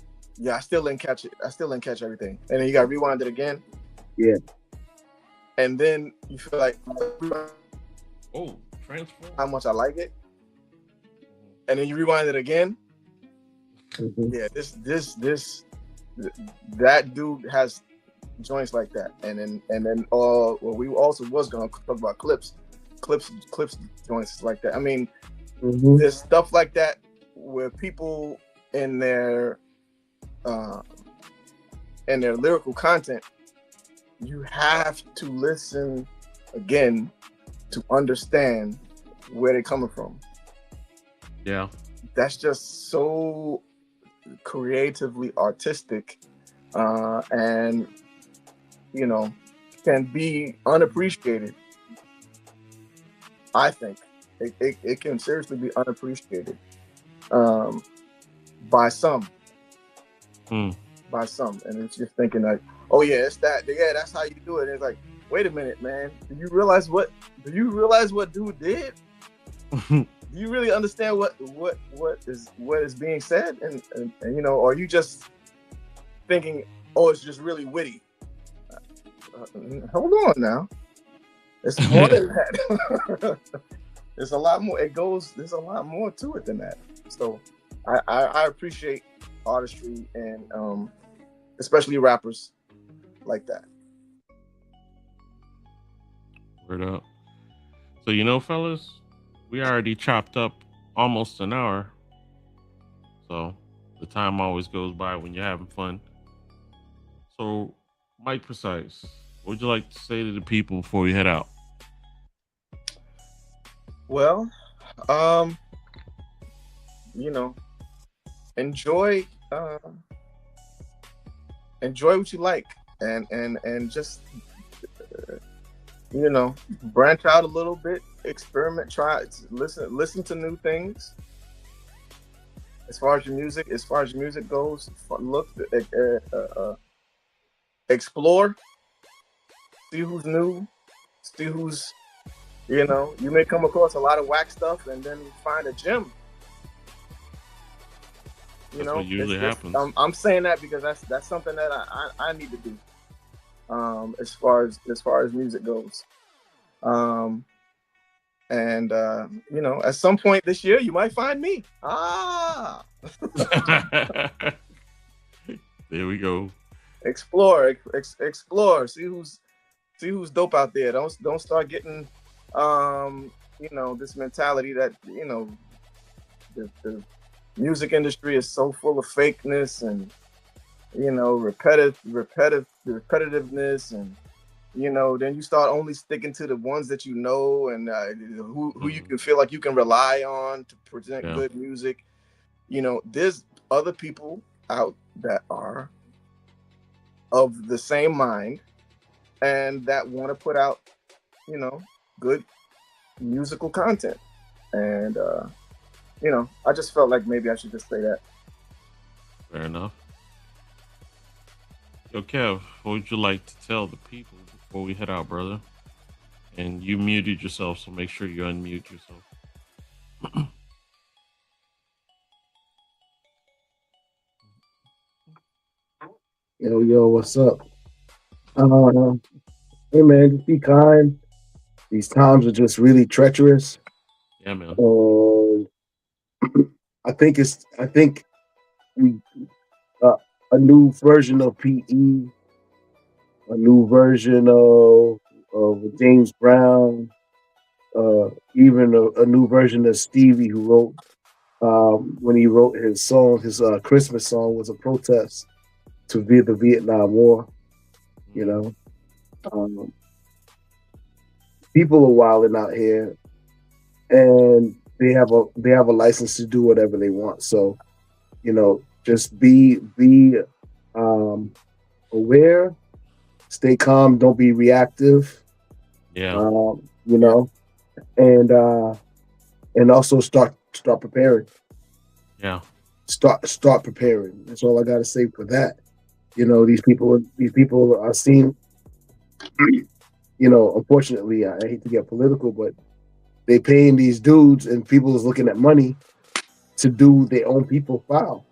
I still didn't catch it. I still didn't catch everything, and then you got to rewind it again. Yeah. And then you feel like Transform. how much I like it, and then you rewind it again. Mhm. Yeah, that dude has joints like that, and then we also was gonna talk about clips joints like that. I mean, Mhm. there's stuff like that where people in their and their lyrical content, you have to listen again to understand where they're coming from. Yeah. That's just so creatively artistic, and you know, can be unappreciated. I think it can seriously be unappreciated, by some. Hmm. By some, and it's just thinking like, oh yeah, it's that, yeah, that's how you do it. And it's like, wait a minute, man, do you realize what dude did? Do you really understand what is being said? And you know, or are you just thinking, oh, it's just really witty? Hold on now, it's more than that. There's a lot more. There's a lot more to it than that. So I appreciate artistry, and especially rappers like that. Word up. So, you know, fellas, we already chopped up almost an hour. So the time always goes by when you're having fun. So, Mike Precise, what would you like to say to the people before we head out? Well, you know, enjoy what you like, and just you know, branch out a little bit, experiment, try, listen to new things. As far as your music goes, look, explore, see who's new, see who's, you know, you may come across a lot of whack stuff and then find a gem. You That's know, what usually happens. I'm saying that because that's something that I need to do. As far as music goes, and you know, at some point this year you might find me. There we go. Explore, see who's dope out there. Don't start getting you know, this mentality that, you know, the music industry is so full of fakeness and, you know, repetitiveness, and, you know, then you start only sticking to the ones that you know, and who you can feel like you can rely on to present good music. You know, there's other people out that are of the same mind and that want to put out, you know, good musical content. And you know, I just felt like maybe I should just say that. Fair enough. Yo, Kev, what would you like to tell the people before we head out, brother? And you muted yourself, so make sure you unmute yourself. Yo, what's up? Hey man, just be kind. These times are just really treacherous. Yeah, man. I think we a new version of PE, a new version of James Brown, even a new version of Stevie, who wrote when he wrote his song, his Christmas song was a protest to the Vietnam War. You know, people are wilding out here, and they have a license to do whatever they want. So, you know, just be aware, stay calm, don't be reactive. Yeah. You know, and also start preparing. Yeah. Start preparing. That's all I gotta say for that. You know, these people are seen. You know, unfortunately, I hate to get political, but they paying these dudes, and people is looking at money to do their own people foul.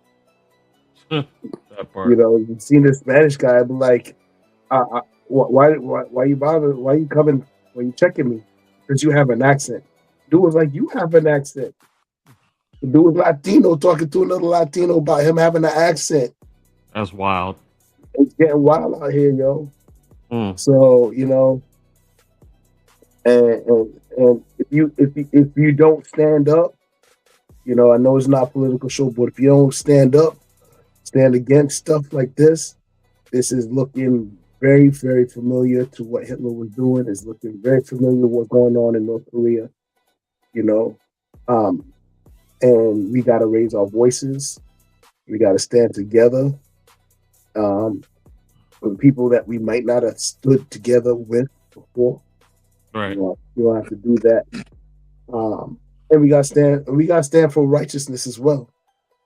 That part. You know, you've seen this Spanish guy be like, why you bother? Why you coming? Why you checking me? Because you have an accent. Dude was like, you have an accent. The dude was Latino talking to another Latino about him having an accent. That's wild. It's getting wild out here, yo. Mm. So, you know, and if you don't stand up, you know, I know it's not a political show, but if you don't stand up, stand against stuff like this, This is looking very, very familiar to what Hitler was doing. It's looking very familiar to what's going on in North Korea. You know, um, and we got to raise our voices. We got to stand together. Um, with people that we might not have stood together with before. Right. You don't have to do that. And we got to stand. We got to stand for righteousness as well.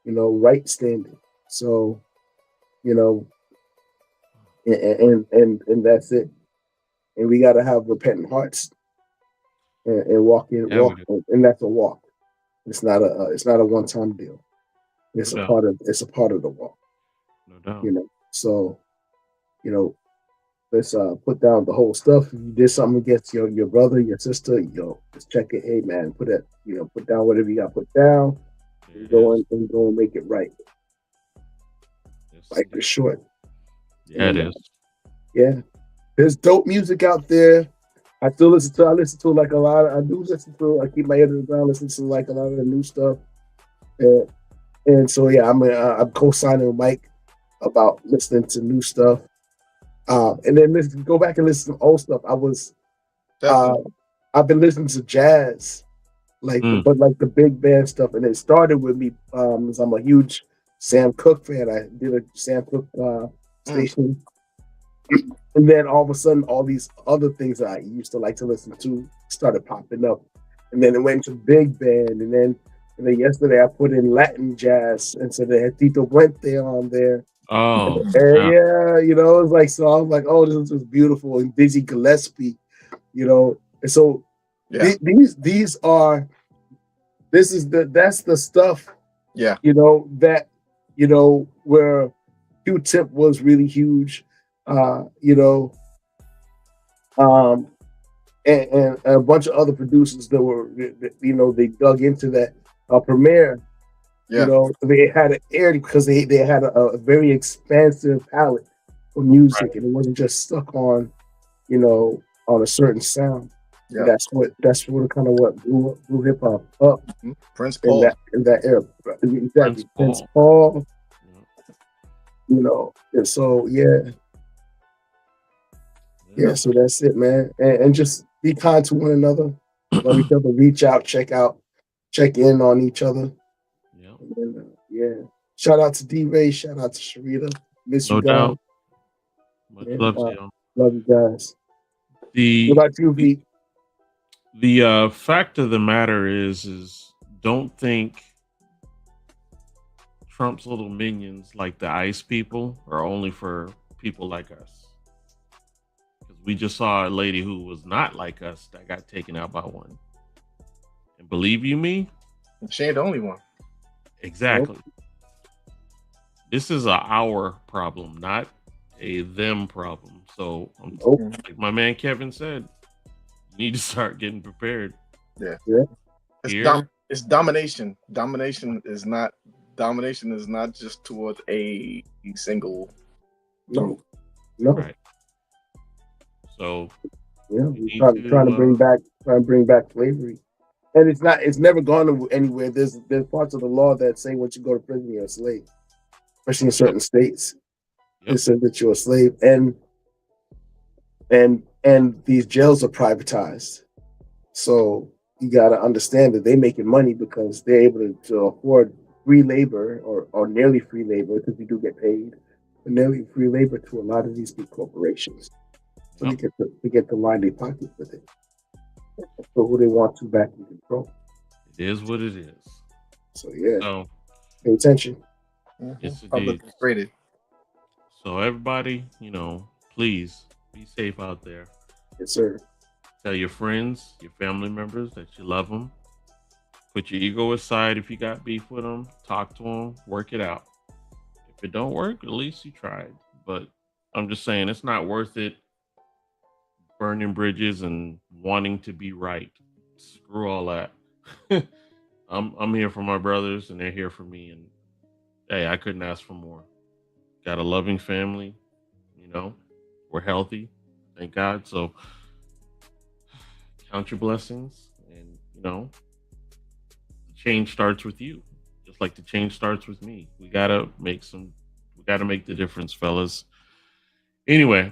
Right standing. So, you know, and that's it. And we got to have repentant hearts and walk, and that's a walk. It's not a one time deal. It's No a doubt. part of the walk. No doubt. So let's put down the whole stuff. If you did something against your brother, your sister, just check it. Hey man, put down whatever you got to put down. And go and make it right. Life is short. Yeah, it is. Yeah, there's dope music out there. I listen to like a lot. I do listen to. I keep my ear to the ground. Listen to like a lot of the new stuff. And so yeah, I'm co-signing with Mike about listening to new stuff. And then go back and listen to old stuff. I've been listening to jazz, but like the big band stuff. And it started with me, because I'm a huge Sam Cooke fan. I did a Sam Cooke station. And then all of a sudden, all these other things that I used to like to listen to started popping up. And then it went to big band. And then yesterday I put in Latin jazz. And so they had Tito Puente on there. Oh, yeah, it's like, so I was like, oh, this is beautiful. And Dizzy Gillespie, and so that's the stuff, that, where Q-Tip was really huge, and a bunch of other producers that were, they dug into that. Premiere. They had it aired because they had a very expansive palette for music, right. And it wasn't just stuck on, on a certain sound. Yeah. That's what kind of what blew hip hop up. Prince Paul in that era. Exactly. Prince Paul. And so yeah. So that's it, man. And just be kind to one another, love each other, reach out, check in on each other. And, shout out to D-Ray, shout out to Sharita. Miss you guys. Doubt. Much love to you. Love you guys. What about you, V? The fact of the matter is don't think Trump's little minions like the ICE people are only for people like us. Because we just saw a lady who was not like us that got taken out by one. And believe you me, she ain't the only one. Exactly. Nope. This is our problem, not a them problem. So, like my man Kevin said, you need to start getting prepared. Yeah. It's domination. Domination is not just towards a single. No. Right. So, we're trying to bring back slavery. And it's never gone anywhere. There's parts of the law that say once you go to prison, you're a slave, especially in certain states. It says that you're a slave, and these jails are privatized. So you got to understand that they're making money because they're able to afford free labor or nearly free labor, because we do get paid, but nearly free labor to a lot of these big corporations. So they get to line their pockets with it. So who they want to back in control. It is what it is. So pay attention. Yes, public rated. So everybody, please be safe out there. Yes, sir. Tell your friends, your family members that you love them. Put your ego aside if you got beef with them. Talk to them. Work it out. If it don't work, at least you tried. But I'm just saying, it's not worth it. Burning bridges and wanting to be right. Screw all that. I'm here for my brothers, and they're here for me. And hey, I couldn't ask for more. Got a loving family. We're healthy, thank God. So count your blessings, and the change starts with you. Just like the change starts with me. We gotta make the difference, fellas. Anyway,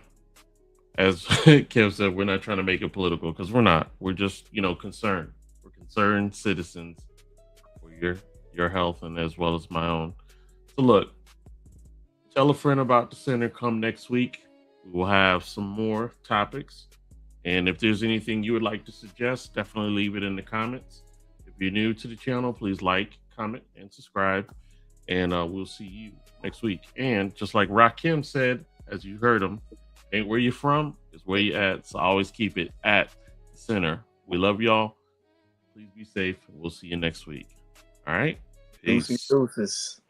as Kev said, we're not trying to make it political because we're not. We're just, concerned. We're concerned citizens for your health and as well as my own. So look, tell a friend about the center. Come next week. We will have some more topics. And if there's anything you would like to suggest, definitely leave it in the comments. If you're new to the channel, please like, comment, and subscribe. And we'll see you next week. And just like Rakim said, as you heard him, ain't where you're from, it's where you at. So always keep it at the center. We love y'all. Please be safe. We'll see you next week. All right? Peace. Deuces.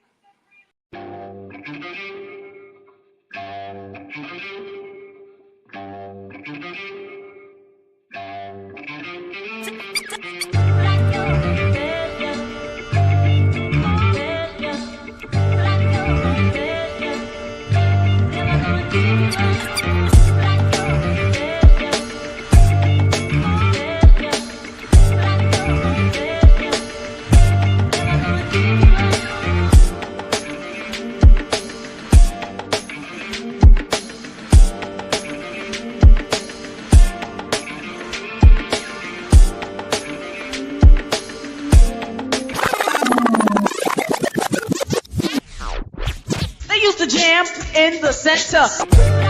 They used to jam in the center.